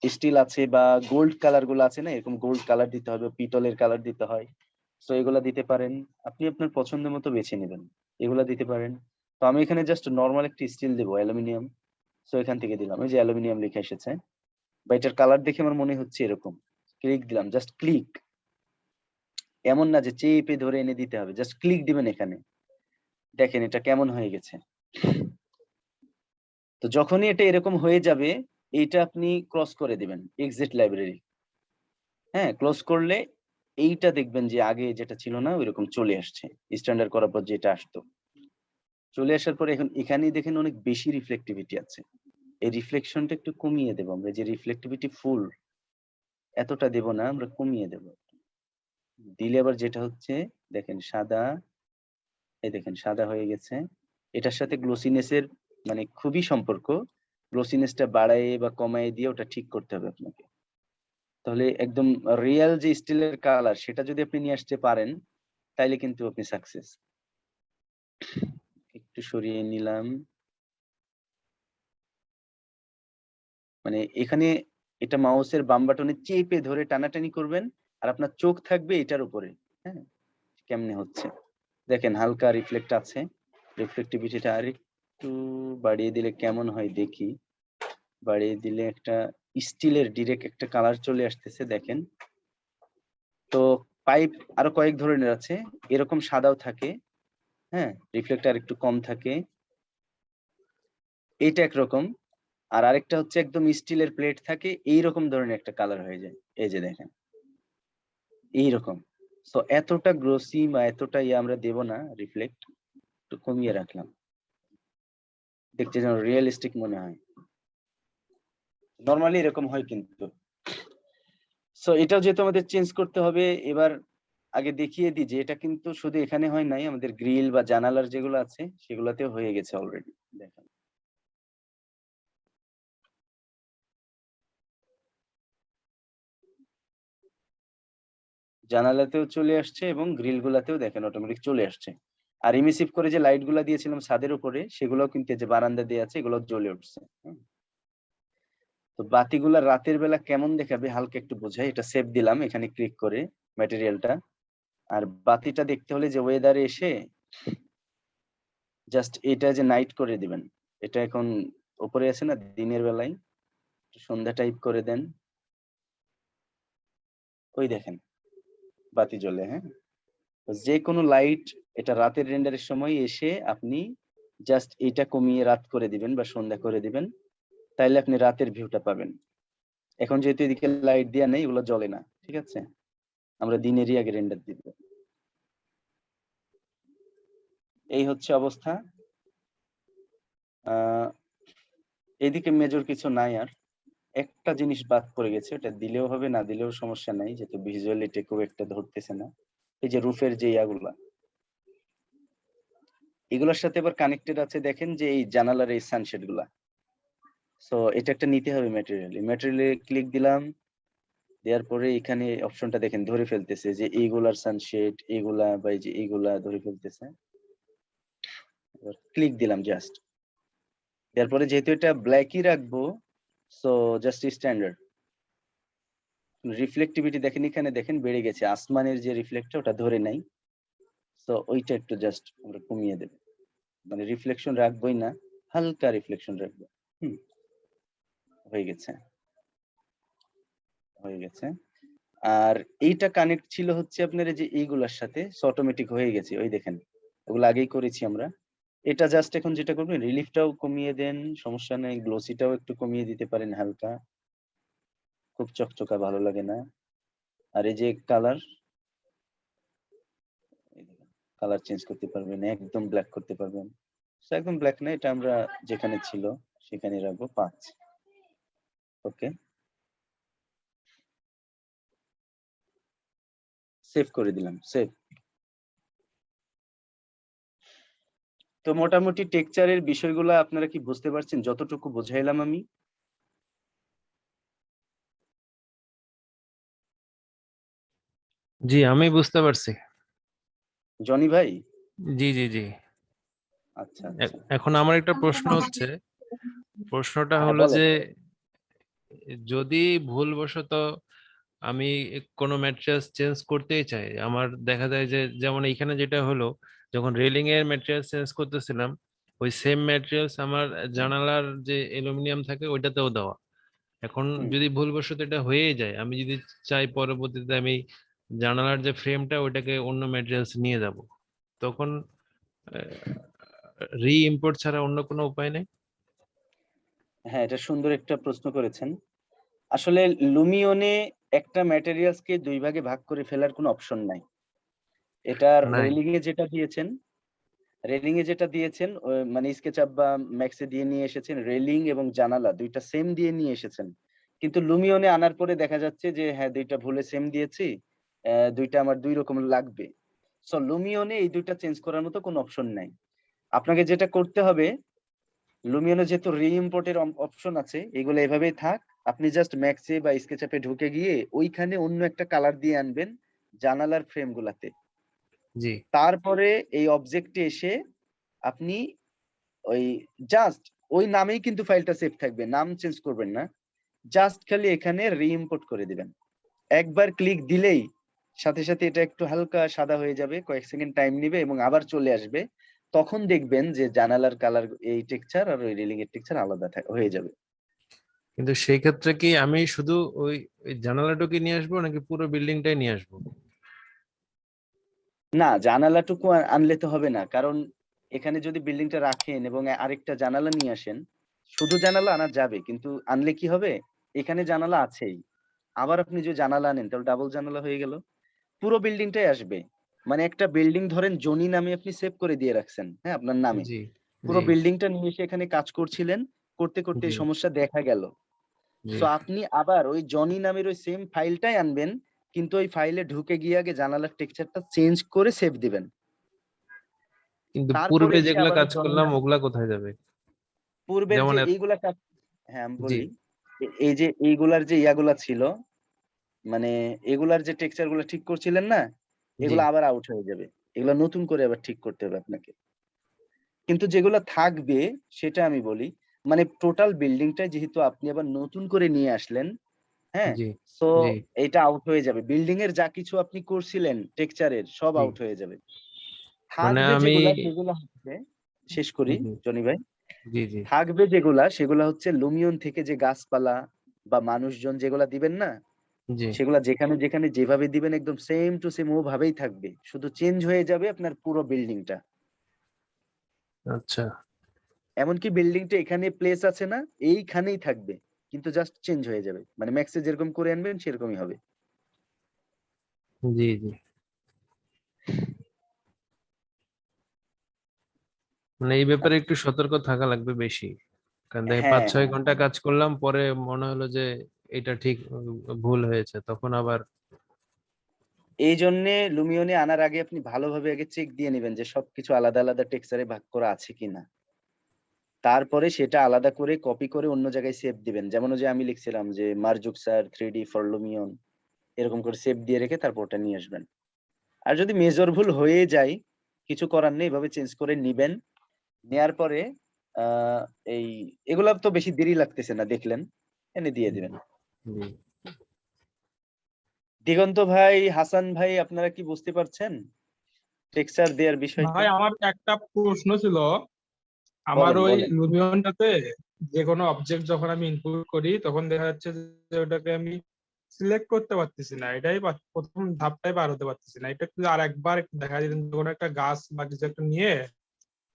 স্টিল আছে বা গোল্ড কালার গুলো আছে না, এরকম গোল্ড কালার দিতে হবে, পিতলের কালার দিতে হয়, তো এগুলা দিতে পারেন। আপনি আপনার পছন্দ মতো বেছে নেবেন, এগুলা দিতে পারেন। তো আমি এখানে জাস্ট নর্মাল একটি স্টিল দেবো, অ্যালুমিনিয়াম। সো এখান থেকে দিলাম, এই যে অ্যালুমিনিয়াম লেখা এসেছে, বা এটার কালার দেখে আমার মনে হচ্ছে এরকম। ক্লিক দিলাম, জাস্ট ক্লিক, এমন না যে চেপে ধরে এনে দিতে হবে, জাস্ট ক্লিক দিবেন এখানে। দেখেন এটা কেমন হয়ে গেছে, তো যখনই এটা এরকম হয়ে যাবে, এইটা আপনি ক্রস করে দিবেন এক্সিট লাইব্রেরি। হ্যাঁ, ক্লোজ করলে এইটা দেখবেন যে আগে যেটা ছিল না ওইরকম চলে আসছে, স্ট্যান্ডার্ড করার পর যেটা আসতো চলে আসার পরে এখন এখানেই দেখেন অনেক বেশি রিফ্লেক্টিভিটি আছে। এই রিফ্লেকশনটা একটু কমিয়ে দেবো আমরা, যে রিফ্লেক্টিভিটি ফুল এতটা দেব না, আমরা কমিয়ে দেব। দিলে আবার যেটা হচ্ছে দেখেন সাদা, এই দেখেন সাদা হয়ে গেছে। এটার সাথে গ্লোসিনেসের মানে খুবই সম্পর্ক। গ্লোসিনেসটা বাড়ায় বা কমায় দিয়ে ওটা ঠিক করতে হবে আপনাকে। তাহলে একদম রিয়েল যে স্টিলের কালার সেটা যদি আপনি নিয়ে আসতে পারেন তাইলে কিন্তু আপনি সাকসেস। একটু সরিয়ে নিলাম। মানে এখানে এটা মাউসের বাম বাটনে চেপে ধরে টানাটানি করবেন আর আপনার চোখ থাকবে এটার উপরে। হ্যাঁ, কেমনে হচ্ছে দেখেন, হালকা রিফ্লেক্ট আছে। রিফ্লেক্টিভিটিটা আর একটু বাড়িয়ে দিলে কেমন হয় দেখি। বাড়িয়ে দিলে একটা স্টিলের ডিরেক্ট একটা কালার চলে আসতেছে দেখেন। তো পাইপ আরো কয়েক ধরনের আছে, এরকম সাদাও থাকে, হ্যাঁ, রিফ্লেক্টার একটু কম থাকে, এইটা একরকম। আর আরেকটা হচ্ছে একদম স্টিলের প্লেট থাকে, এইরকম ধরনের একটা কালার হয়ে যায়। এই যে দেখেন এইরকম। তো এতটা গ্লোসি বা এতটা আমরা দেব না, রিফ্লেক্ট একটু কমিয়ে রাখলাম, দেখতে যেন রিয়েলিস্টিক মনে হয়। নরমালি এরকম হয় কিন্তু। সো এটাও যেহেতু আমাদের চেঞ্জ করতে হবে, এবার আগে দেখিয়ে দিই যে এটা কিন্তু শুধু এখানে হয় নাই, আমাদের গ্রিল বা জানালার যেগুলো আছে সেগুলোতেও হয়ে গেছে অলরেডি। দেখেন জানালাতেও চলে আসছে এবং গ্রিল গুলাতেও দেখেন অটোমেটিক চলে আসছে। আর ইমিসিভ করে যে লাইট গুলা দিয়েছিলাম ছাদের উপরে সেগুলোও কিন্তু যে বারান্দা দিয়ে আছে এগুলো জ্বলে উঠছে। তো বাতিগুলা রাতের বেলা কেমন দেখাবে হালকা একটু বোঝাই, এটা সেভ দিলাম এখানে ক্লিক করে ম্যাটেরিয়ালটা। আর বাতিটা দেখতে হলে যে ওয়েদারে এসে জাস্ট এটা যে নাইট করে দিবেন। এটা এখন উপরে আছে না, দিনের বেলায় সন্ধ্যা টাইপ করে দেন, ওই দেখেন বাতি জ্বলে। হ্যাঁ, যে কোনো লাইট এটা রাতের রেন্ডারের সময় এসে আপনি জাস্ট এটা কমিয়ে রাত করে দিবেন বা সন্ধ্যা করে দিবেন, তাইলে আপনি রাতের ভিউটা পাবেন। এখন যেহেতু এদিকে লাইট দেওয়া নেই, এগুলো জ্বলে না, ঠিক আছে, আমরা দিনেরই আগে রেন্ডার দিব। এই হচ্ছে অবস্থা। এদিকে মেজর কিছু নাই। আর একটা জিনিস বাদ পড়ে গেছে, এটা দিলেও হবে না দিলেও সমস্যা নাই, যেহেতু ভিজুয়ালিটি খুব একটা ধরতেছে না। এই যে রুফের যে ইয়াগুলা, এগুলোর সাথে আবার কানেক্টেড আছে দেখেন যে এই জানালার এই সানশেড গুলা। সো এটা একটা নিতে হবে ম্যাটেরিয়াল। ম্যাটেরিয়ালে ক্লিক দিলাম, দেওয়ার পরে এখানে অপশনটা দেখেন ধরে ফেলতেছে যে এইগুলার সানশেড এগুলা বা এই যে এইগুলা ধরে ফেলতেছে। ক্লিক দিলাম জাস্ট, এরপরে যেহেতু এটা ব্ল্যাকই রাখবো, সো জাস্ট স্ট্যান্ডার্ড রিফ্লেক্টিভিটি দেখেন এখানে দেখেন বেড়ে গেছে, আসমানের যে রিফ্লেক্টটা ওটা ধরে নাই। তো ওইটা একটু জাস্ট আমরা কমিয়ে দেব, মানে রিফ্লেকশন রাখবোই না, হালকা রিফ্লেকশন রাখবো। হয়ে গেছে, হয়ে গেছে। আর এইটা কানেক্ট ছিল হচ্ছে আপনার এই যে এইগুলার সাথে, অটোমেটিক হয়ে গেছে, ওই দেখেন ওগুলো আগেই করেছি আমরা। এটা জাস্ট এখন যেটা করবেন রিলিফটাও কমিয়ে দেন, সমস্যা নেই, গ্লোসিটাও একটু কমিয়ে দিতে পারেন হালকা, খুব চকচকা ভালো লাগে না। আর এই যে কালার, কালার চেঞ্জ করতে পারবেন, একদম ব্ল্যাক করতে পারবেন। একদম ব্ল্যাক না, এটা আমরা যেখানে ছিল সেখানে রাখবো 5। ওকে, সেভ করে দিলাম, সেভ। তো মোটামুটি টেক্সচারের বিষয়গুলো আপনারা কি বুঝতে পারছেন যতটুকু বোঝাইলাম আমি? জি, আমি বুঝতে পারছি। জনি ভাই? জি জি জি। আচ্ছা আচ্ছা, এখন আমার একটা প্রশ্ন হচ্ছে, প্রশ্নটা হ্যাঁ হলো বলেন। যে যদি ভুলবশত আমি কোনো ম্যাট্রিক্স চেঞ্জ করতেই চাই, আমার দেখা যায় যে যেমন এইখানে যেটা হলো, যখন রেলিং এর ম্যাটেরিয়ালস চেঞ্জ করতেছিলাম ওই সেম ম্যাটেরিয়ালস আমার জানালার যে অ্যালুমিনিয়াম থাকে ওইটাতেও দেওয়া। এখন হুম। যদি ভুলবশত এটা হয়ে যায়, আমি যদি চাই পরবর্তীতে আমি জানালার যে ফ্রেমটা ওইটাকে অন্য ম্যাটেরিয়ালস নিয়ে যাব, তখন রি ইম্পোর্ট ছাড়া অন্য কোনো উপায় নেই? হ্যাঁ, এটা সুন্দর একটা প্রশ্ন করেছেন। আসলে লুমিয়নে একটা ম্যাটেরিয়ালস কে ২ ভাগে ভাগ করে ফেলার কোনো অপশন নাই। এটার নাই। রেলিং এ যেটা দিয়েছেন মানে SketchUp বা Max এ দিয়ে নিয়ে এসেছেন রেলিং এবং জানালা ২ টা সেম দিয়ে নিয়ে এসেছেন। কিন্তু লুমিয়নে আনার পরে দেখা যাচ্ছে যে হ্যাঁ, ২ টা ভুলে সেম দিয়েছি। ২ টা আমার ২ রকম লাগবে। সো লুমিয়নে এই ২ টা চেঞ্জ করার মতো কোনো অপশন নাই। আপনাকে যেটা করতে হবে, লুমিয়নে যেহেতু রি-ইম্পোর্ট এর অপশন আছে, এগুলো এভাবেই থাক। আপনি জাস্ট Max এ বা SketchUp এ ঢুকে গিয়ে ওইখানে অন্য একটা কালার দিয়ে আনবেন জানালার ফ্রেম গুলাতে। জি। তারপরে এই অবজেক্টে এসে আপনি ওই জাস্ট ওই নামেই কিন্তু ফাইলটা সেভ থাকবে। নাম চেঞ্জ করবেন না। জাস্ট খালি এখানে রি-ইম্পোর্ট করে দিবেন। একবার ক্লিক দিলেই সাথে, সাথে এটা একটু হালকা সাদা হয়ে যাবে। কয়েক সেকেন্ড টাইম নিবে এবং আবার চলে আসবে। তখন দেখবেন যে জানালার কালার এই টেক্সচার আর ওই রেলিং এর টেক্সচার আলাদা হয়ে যাবে। কিন্তু সেই ক্ষেত্রে কি আমি শুধু ওই ওই জানালাটুকু নিয়ে আসবো নাকি পুরো বিল্ডিংটাই নিয়ে আসবো? না, জানালাটুকু আনলে তো হবে না। কারণ এখানে যদি বিল্ডিংটা রাখেন এবং আরেকটা জানালা নিয়ে আসেন, শুধু জানালা আনা যাবে। কিন্তু আনলে কি হবে? এখানে জানালা আছেই। আবার আপনি যদি জানালা আনেন তাহলে ডাবল জানালা হয়ে গেল। পুরো বিল্ডিংটাই আসবে। মানে একটা বিল্ডিং ধরেন জনি নামে আপনি সেভ করে দিয়ে রাখছেন, হ্যাঁ? আপনার নামে। জি। পুরো জি। বিল্ডিংটা নিয়ে এসে এখানে কাজ করছিলেন। করতে, করতে জি। এই সমস্যা দেখা গেল। জি। সো আপনি আবার ওই জনি নামের ওই সেম ফাইলটাই আনবেন। কিন্তু ওই ফাইলে ঢুকে গিয়ে আগে জানালার টেক্সচারটা চেঞ্জ করে সেভ দিবেন। কিন্তু তারপরে পূর্বে এসে যেগুলা আবার ওই কাজ জনি করলাম নাম ওগুলা কোথায় যাবে? পূর্বের যেমন যে এইগুলা কাজ হ্যাঁ, আমি জি। বলি। এই যে এইগুলার যে ইয়াগুলা ছিল, মানে এগুলার যে টেক্সচার গুলা ঠিক করছিলেন না? জি। এগুলা আবার আউট হয়ে যাবে। এগুলা নতুন করে আবার ঠিক করতে হবে আপনাকে। কিন্তু যেগুলা থাকবে সেটা আমি বলি, মানে টোটাল বিল্ডিংটা যেহেতু আপনি আবার নতুন করে নিয়ে আসলেন, হ্যাঁ? জি। সো জি। এইটা আউট হয়ে যাবে। বিল্ডিং এর যা কিছু আপনি করছিলেন টেক্সচারের সব জি। আউট হয়ে যাবে। মানে থাকবে আমি যেগুলা সেগুলা হচ্ছে শেষ করি জি। জনি ভাই। জি। জি। থাকবে যেগুলা সেগুলা হচ্ছে লুমিয়ন থেকে যে গাছপালা বা মানুষজন যেগুলা দিবেন না? জি। সেগুলা যেখানে, যেখানে যেভাবে দিবেন একদম সেম টু সেম ওভাবেই থাকবে। শুধু চেঞ্জ হয়ে যাবে আপনার পুরো বিল্ডিংটা। আচ্ছা। এমনকি বিল্ডিংটা এখানে প্লেস আছে না? এইখানেই থাকবে। কিন্তু জাস্ট চেঞ্জ হয়ে যাবে। মানে ম্যাক্সে যেরকম করে আনবেন সেরকমই হবে। জি। জি। মানে এই ব্যাপারে একটু সতর্ক থাকা লাগবে বেশি। কারণ দেখে হ্যাঁ, 5-6 হ্যাঁ। ঘন্টা কাজ করলাম, পরে মনে হলো যে এটা ঠিক ভুল হয়েছে, তখন আবার এইজন্যে লুমিয়নে আনার আগে আপনি ভালোভাবে আগে চেক দিয়ে নিবেন যে সবকিছু আলাদা, আলাদা টেক্সচারে ভাগ করা আছে কিনা। তারপরে সেটা আলাদা করে কপি করে অন্য জায়গায় সেভ দিবেন। যেমন ওই যে আমি লিখছিলাম যে Marzuk sir 3D for Lumion এরকম করে সেভ দিয়ে রেখে তারপর ওটা নিয়ে আসবেন। আর যদি মেজর ভুল হয়ে যায়, কিছু করার নেই, এভাবে চেঞ্জ করে নিবেন। নেয়ার পরে আ এই এগুলা তো বেশি দেরি লাগতেছে না দেখলেন। এনে দিয়ে জি। দিবেন। জি। দিগন্ত ভাই, হাসান ভাই আপনারা কি বুঝতে পারছেন? টেক্সচার দেয়ার বিষয়টা? ভাই আমার একটা প্রশ্ন ছিল। আমার বলেন, ওই বলেন। লুমিয়নটাতে যে কোনো অবজেক্ট যখন আমি ইনপুট করি তখন দেখা যাচ্ছে যে ওটাকে আমি সিলেক্ট করতে পারতেছি না। এটাই প্রথম ধাপটাই পার হতে পারতেছি না। এটা একটু আর একবার একটু দেখা দিতেন, কোনো একটা গাছ বা কিছু একটা নিয়ে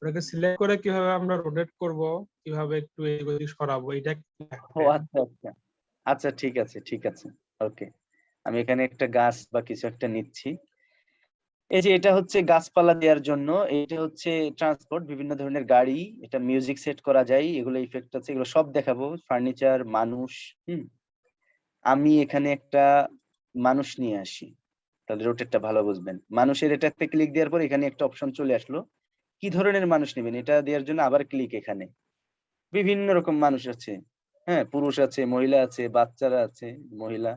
ওটাকে সিলেক্ট করে কিভাবে আমরা রোটেট করব, কিভাবে একটু এদিক ওদিক সরাবো, এটা একটু ও দেখাতেন। আচ্ছা, আচ্ছা। আচ্ছা ঠিক আছে, ঠিক আছে। ওকে। আমি এখানে একটা গাছ বা কিছু একটা নিচ্ছি। এই যে এটা হচ্ছে গাছপালা দেওয়ার জন্য, এটা হচ্ছে ট্রান্সপোর্ট বিভিন্ন ধরনের গাড়ি, এটা মিউজিক সেট করা যায়, এগুলো ইফেক্ট আছে, এগুলো সব দেখাবো। ফার্নিচার, মানুষ, হুম? আমি এখানে একটা মানুষ নিয়ে আসি। তাহলে রোটেটটা ভালো বুঝবেন। মানুষের এটাতে ক্লিক দেওয়ার পর এখানে একটা অপশন চলে আসলো। কি ধরনের মানুষ নেবেন? এটা দেওয়ার জন্য আবার ক্লিক এখানে। বিভিন্ন রকম মানুষ আছে। হ্যাঁ? পুরুষ আছে, মহিলা আছে, বাচ্চারা আছে, মহিলা।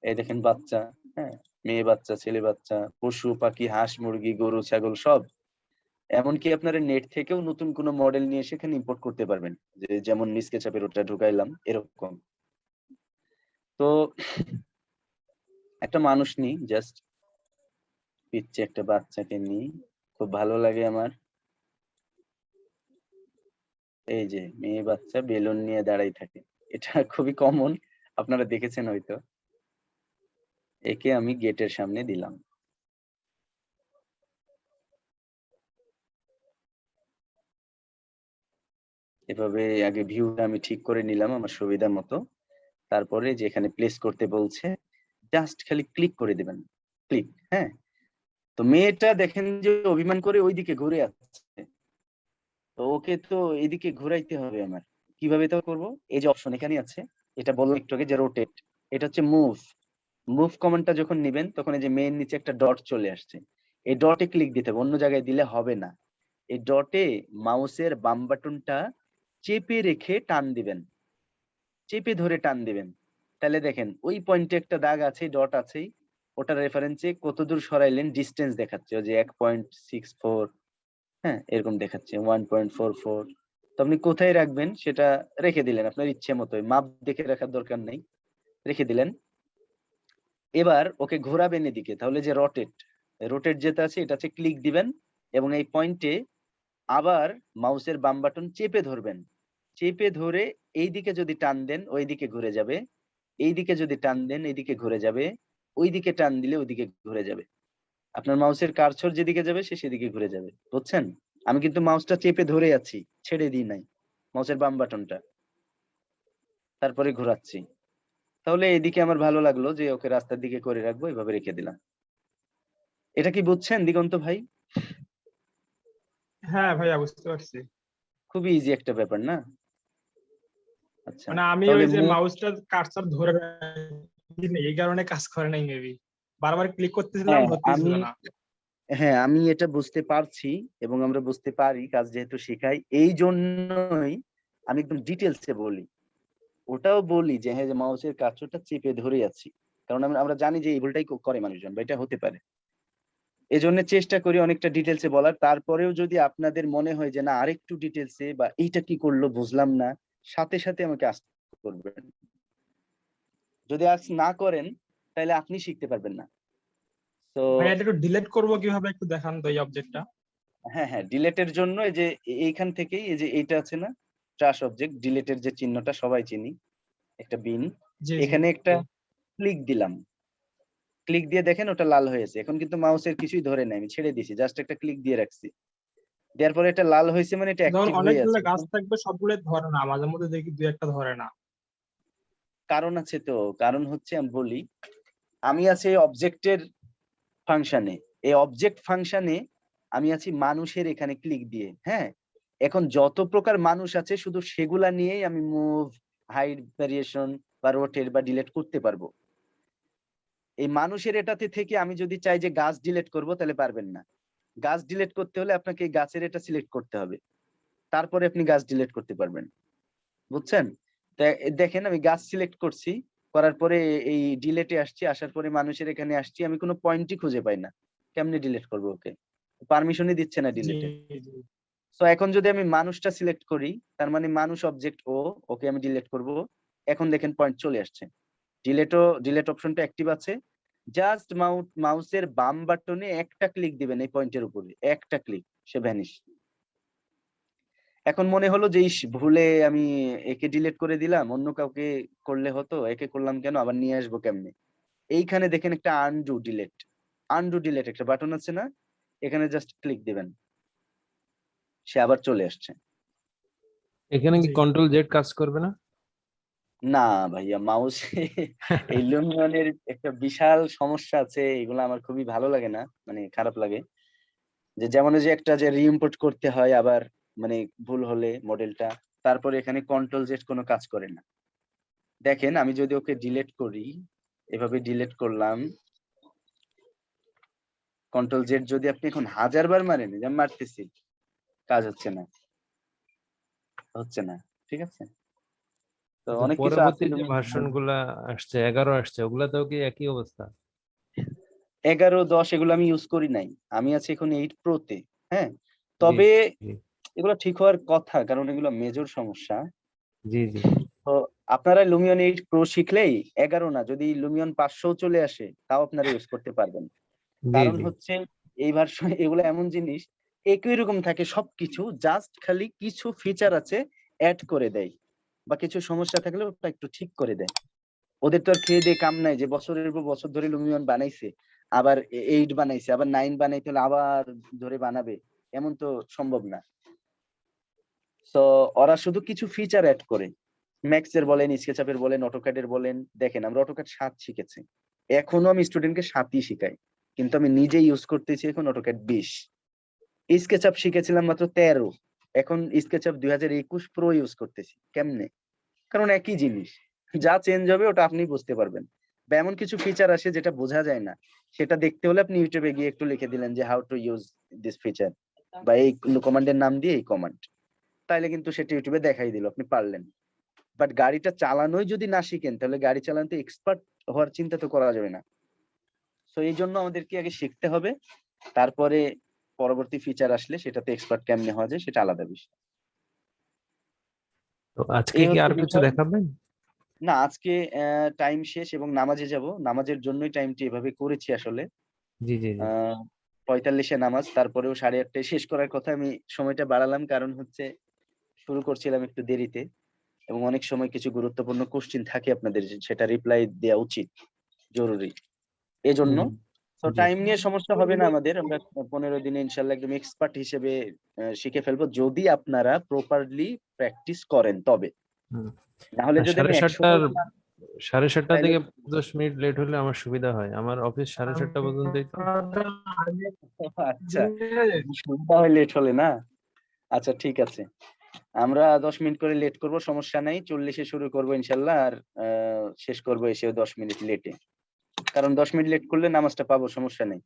এই দেখেন বাচ্চা, হ্যাঁ? মেয়ে বাচ্চা, ছেলে বাচ্চা, পশু, পাখি, হাঁস, মুরগি, গরু, ছাগল সব। এমনকি আপনারা নেট থেকেও নতুন কোনো মডেল নিয়ে সেখানে ইম্পোর্ট করতে পারবেন। যেমন SketchUp এর ওটা ঢুকাইলাম এরকম। তো একটা মানুষ নিই জাস্ট পিচ্চি একটা বাচ্চাকে নিই। খুব ভালো লাগে আমার। এই যে মেয়ে বাচ্চা বেলুন নিয়ে দাঁড়াই থাকে। এটা খুবই কমন। আপনারা দেখেছেন হয়তো। একে আমি গেটের সামনে দিলাম। এভাবে আগে ভিউটা আমি ঠিক করে নিলাম আমার সুবিধা মতো। তারপরে যে এখানে প্লেস করতে বলছে, জাস্ট খালি ক্লিক করে দিবেন, ক্লিক। হ্যাঁ, তো মেয়েটা দেখেন যে অভিমান করে ওইদিকে ঘুরে আসছে, তো ওকে তো এদিকে ঘুরাইতে হবে আমার। কিভাবে তা করব? এই যে অপশন এখানে আছে, এটা বললাম একটু আগে যে রোটেট, এটা হচ্ছে মুভ। মুভ কমান্ডটা যখন নিবেন তখন এই যে মেইন নিচে একটা ডট চলে আসছে, এই ডটে ক্লিক দিতে হবে, অন্য জায়গায় দিলে হবে না। এই ডটে মাউসের বাম বাটনটা চেপে রেখে টান দিবেন, চেপে ধরে টান দিবেন। তাহলে দেখেন ওই পয়েন্টে একটা দাগ আছে, ডট আছেই, ওটার রেফারেন্সে কতদূর সরাইলেন ডিস্টেন্স দেখাচ্ছে, ওই যে 1.64, হ্যাঁ এরকম দেখাচ্ছে 1.44। তো আপনি কোথায় রাখবেন সেটা রেখে দিলেন আপনার ইচ্ছে মতো, মাপ দেখে রাখার দরকার নেই, রেখে দিলেন। এবার ওকে ঘোরাবেন এদিকে, তাহলে যে রোটেট, রোটেট যেটা আছে এটা হচ্ছে ক্লিক দিবেন এবং এই পয়েন্টে আবার মাউসের বাম বাটন চেপে ধরবেন, চেপে ধরে এইদিকে যদি টান দেন ওইদিকে ঘুরে যাবে, এইদিকে যদি টান দেন এইদিকে ঘুরে যাবে, ওইদিকে টান দিলে ওইদিকে ঘুরে যাবে। আপনার মাউসের কার্সর যেদিকে যাবে সে সেদিকে ঘুরে যাবে, বুঝছেন? আমি কিন্তু মাউসটা চেপে ধরে আছি, ছেড়ে দিই নাই মাউসের বাম বাটনটা, তারপরে ঘোরাচ্ছি। তাহলে এদিকে আমার ভালো লাগলো যে ওকে রাস্তার দিকে করে রাখবো, এভাবে রেখে দিলাম। এটা কি বুঝছেন দিগন্ত ভাই? হ্যাঁ ভাইয়া, বুঝতে পারছি। খুবই ইজি একটা ব্যাপার না? আচ্ছা, মানে আমি তাহলে ওই যে মাউসটা কার্সর ধরে রাখি নাই, এই কারণে কাজ করে নাই মেবি, বারবার ক্লিক করতেছিলাম, হ্যাঁ ধরতেছিল আমি না। হ্যাঁ আমি এটা বুঝতে পারছি এবং আমরা বুঝতে পারি, কাজ যেহেতু শেখাই এই জন্যই আমি একদম ডিটেলসে বলি। ওটাও বলি যে হ্যাঁ, যে মাউসের কার্সরটা চেপে ধরে আছি, কারণ আমরা জানি যে এই ভুলটাই করে মানুষজন, বা এটা হতে পারে। এই জন্য চেষ্টা করি অনেকটা ডিটেলসে বলার। তারপরেও যদি আপনাদের মনে হয় যে না আরেকটু ডিটেলসে, বা এইটা কি করলো বুঝলাম না, সাথে সাথে আমাকে আস্ক করবেন। যদি আজ না করেন তাহলে আপনি শিখতে পারবেন না। তো ভাইয়া এটা একটু ডিলিট করবো কিভাবে, একটু দেখান তো এই অবজেক্টটা। হ্যাঁ হ্যাঁ, ডিলেটের জন্য এই যে এইখান থেকেই এই যে এইটা আছে না, ট্রাশ অবজেক্ট, ডিলেটের যে চিহ্নটা সবাই চিনি, একটা বিন, জি জি এখানে একটা ক্লিক দিলাম, ক্লিক দিয়ে দেখেন ওটা লাল হয়েছে। এখন কিন্তু মাউসের কিছুই ধরে নাই, আমি ছেড়ে দিছি, জাস্ট একটা ক্লিক দিয়ে রাখছি, দেওয়ার পরে এটা লাল হয়েছে, মানে এটা যখন অ্যাক্টিভ হয়ে অনেকগুলো আছে। গাছ থাকবে সবগুলো ধরে না, মাঝে মধ্যে দেখি দুই একটা ধরে না। কারণ আছে তো, কারণ হচ্ছে আমি বলি, আমি আছি অবজেক্টের ফাংশনে, এই অবজেক্ট ফাংশনে আমি আছি মানুষের এখানে ক্লিক দিয়ে। হ্যাঁ, এখন যত প্রকার মানুষ আছে শুধু সেগুলা নিয়েই আমি মুভ, হাইড, ভ্যারিয়েশন বা রোটেট বা ডিলিট করতে পারবো। এই মানুষের এটাতে থেকে আমি যদি চাই যে গাছ ডিলিট করব তাহলে পারবেন না। গাছ ডিলিট করতে হলে আপনাকে এই গাছের এটা সিলেক্ট করতে হবে, তারপরে আপনি গাছ ডিলিট করতে পারবেন, বুঝছেন? দেখেন আমি গাছ সিলেক্ট করছি, করার পরে এই ডিলেটে আসছি, আসার পরে মানুষের এখানে আসছি, আমি কোনো পয়েন্টই খুঁজে পাই না, কেমনে ডিলিট করবো ওকে? পারমিশনই দিচ্ছে না জি ডিলিটে। জি। তো এখন যদি আমি মানুষটা সিলেক্ট করি, তার মানে মানুষ অবজেক্ট ও, ওকে আমি ডিলিট করব। এখন দেখেন পয়েন্ট চলে আসছে, ডিলিট অপশনটা অ্যাক্টিভ আছে। জাস্ট মাউসের বাম বাটনে একটা ক্লিক দিবেন এই পয়েন্টের উপরে, একটা ক্লিক, সে ভ্যানিশ। এখন মনে হলো যে ইস, ভুলে আমি একে ডিলিট করে দিলাম, অন্য কাউকে করলে হতো, একে করলাম কেন, আবার নিয়ে আসবো কেমনে? এইখানে দেখেন একটা আনডু ডিলিট, আনডু ডিলিট একটা বাটন আছে না, এখানে জাস্ট ক্লিক দিবেন, সে আবার চলে আসছে। এখানে কি জি কন্ট্রোল জেড কাজ করবে না? না ভাইয়া, মাউসে এই লুমিয়নের একটা বিশাল সমস্যা আছে, এগুলো আমার খুবই ভালো লাগে না, মানে খারাপ লাগে। যে যেমন ওই যে একটা যে রিইম্পোর্ট করতে হয় আবার, মানে ভুল হলে মডেলটা, তারপরে এখানে কন্ট্রোল জেড কোনো কাজ করে না। দেখেন আমি যদি ওকে ডিলিট করি, এভাবে ডিলিট করলাম, কন্ট্রোল জেড যদি আপনি এখন 1000 বার মারেন, যে আমি মারতেছি, কাজ হচ্ছে না, হচ্ছে না, ঠিক আছে? তো আচ্ছা, অনেক কিছু আছে পরবর্তী যে লুমিয়ন। ভার্সন গুলা আসছে, 11 আসছে, ওগুলাতেও কি একই অবস্থা? 11, 10 এগুলো আমি ইউজ করি নাই, আমি আছি এখন 8 প্রোতে। হ্যাঁ, জি তবে জি এগুলো ঠিক হওয়ার কথা, কারণ এগুলো মেজর সমস্যা। জি জি তো আপনারা লুমিয়ন 8 প্রো শিখলেই 11 না, যদি লুমিয়ন 500 চলে আসে তাও আপনারা ইউজ করতে পারবেন। জি কারণ জি হচ্ছে এই ভার্সন এগুলো এমন জিনিস, একই রকম থাকে সবকিছু, জাস্ট খালি কিছু ফিচার আছে অ্যাড করে দেয়, বা কিছু সমস্যা থাকলে ওটা একটু ঠিক করে দেয়। ওদের তো আর খেয়ে দিয়ে কাম নাই যে বছরের পর বছর ধরে লুমিয়ন বানাইছে, আবার 8 বানাইছে, আবার 9 বানাইতে হলে আবার ধরে বানাবে, এমন তো সম্ভব না। তো ওরা শুধু কিছু ফিচার অ্যাড করে, ম্যাক্স এর বলেন, স্কেচআপের বলেন, অটোক্যাড এর বলেন। দেখেন আমরা অটোক্যাড 7 শিখেছি, এখনো আমি স্টুডেন্টকে 7ই শিখাই, কিন্তু আমি নিজে ইউজ করতেছি এখন অটোক্যাড 20। স্কেচআপ শিখেছিলাম মাত্র 13, এখন স্কেচআপ 2021 প্রো ইউজ করতেছি। কেমনে? কারণ একই জিনিস, যা চেঞ্জ হবে ওটা আপনি বুঝতে পারবেন। বা এমন কিছু ফিচার আসে যেটা বোঝা যায় না, সেটা দেখতে হলে আপনি ইউটিউবে গিয়ে একটু লিখে দিলেন যে how to use this feature, বা এই কমান্ডের নাম দিয়ে এই কমান্ড, তাইলে কিন্তু সেটা ইউটিউবে দেখাই দিল, আপনি পারলেন। বাট গাড়িটা চালানোই যদি না শিখেন, তাহলে গাড়ি চালানোতে এক্সপার্ট হওয়ার চিন্তা তো করা যাবে না। তো এই জন্য আমাদেরকে আগে শিখতে হবে, তারপরে পরবর্তী ফিচার আসলে সেটাতে এক্সপার্ট কেমনে হওয়া যায় সেটা আলাদা বিষয়। তো আজকে এই কি হচ্ছে আর কিছু বিষয়। দেখাবেন? না, আজকে টাইম শেষ এবং নামাজে যাব, নামাজের জন্যই টাইমটি এভাবে করেছি আসলে। জি জি জি। 45-এ নামাজ, তারপরেও 8:30টায় শেষ করার কথা। আমি সময়টা বাড়ালাম কারণ হচ্ছে শুরু করছিলাম একটু দেরিতে, এবং অনেক সময় কিছু গুরুত্বপূর্ণ কোশ্চিন থাকে আপনাদের, সেটা রিপ্লাই দেওয়া উচিত, জরুরি, এজন্য। তো জি টাইম নিয়ে সমস্যা হবে না আমাদের, আমরা 15 দিনে ইনশাল্লাহ একদম এক্সপার্ট হিসেবে শিখে ফেলবো, যদি আপনারা প্রপারলি প্র্যাকটিস করেন তবে। হুম। না হলে আর যদি আমি 7:30 100 থেকে 10 মিনিট লেট হলে আমার সুবিধা হয়, আমার অফিস 7:30 পর্যন্তই তো। আচ্ছা, সুবিধা হয় লেট হলে না? আচ্ছা ঠিক আছে, আমরা 10 মিনিট করে লেট করব, সমস্যা নাই। 40-এ শুরু করবো ইনশাল্লাহ, আর শেষ করবো এসে 10 মিনিট লেটে, কারণ 10 মিনিট লেট করলে নামাজটা পাবো, সমস্যা নেই।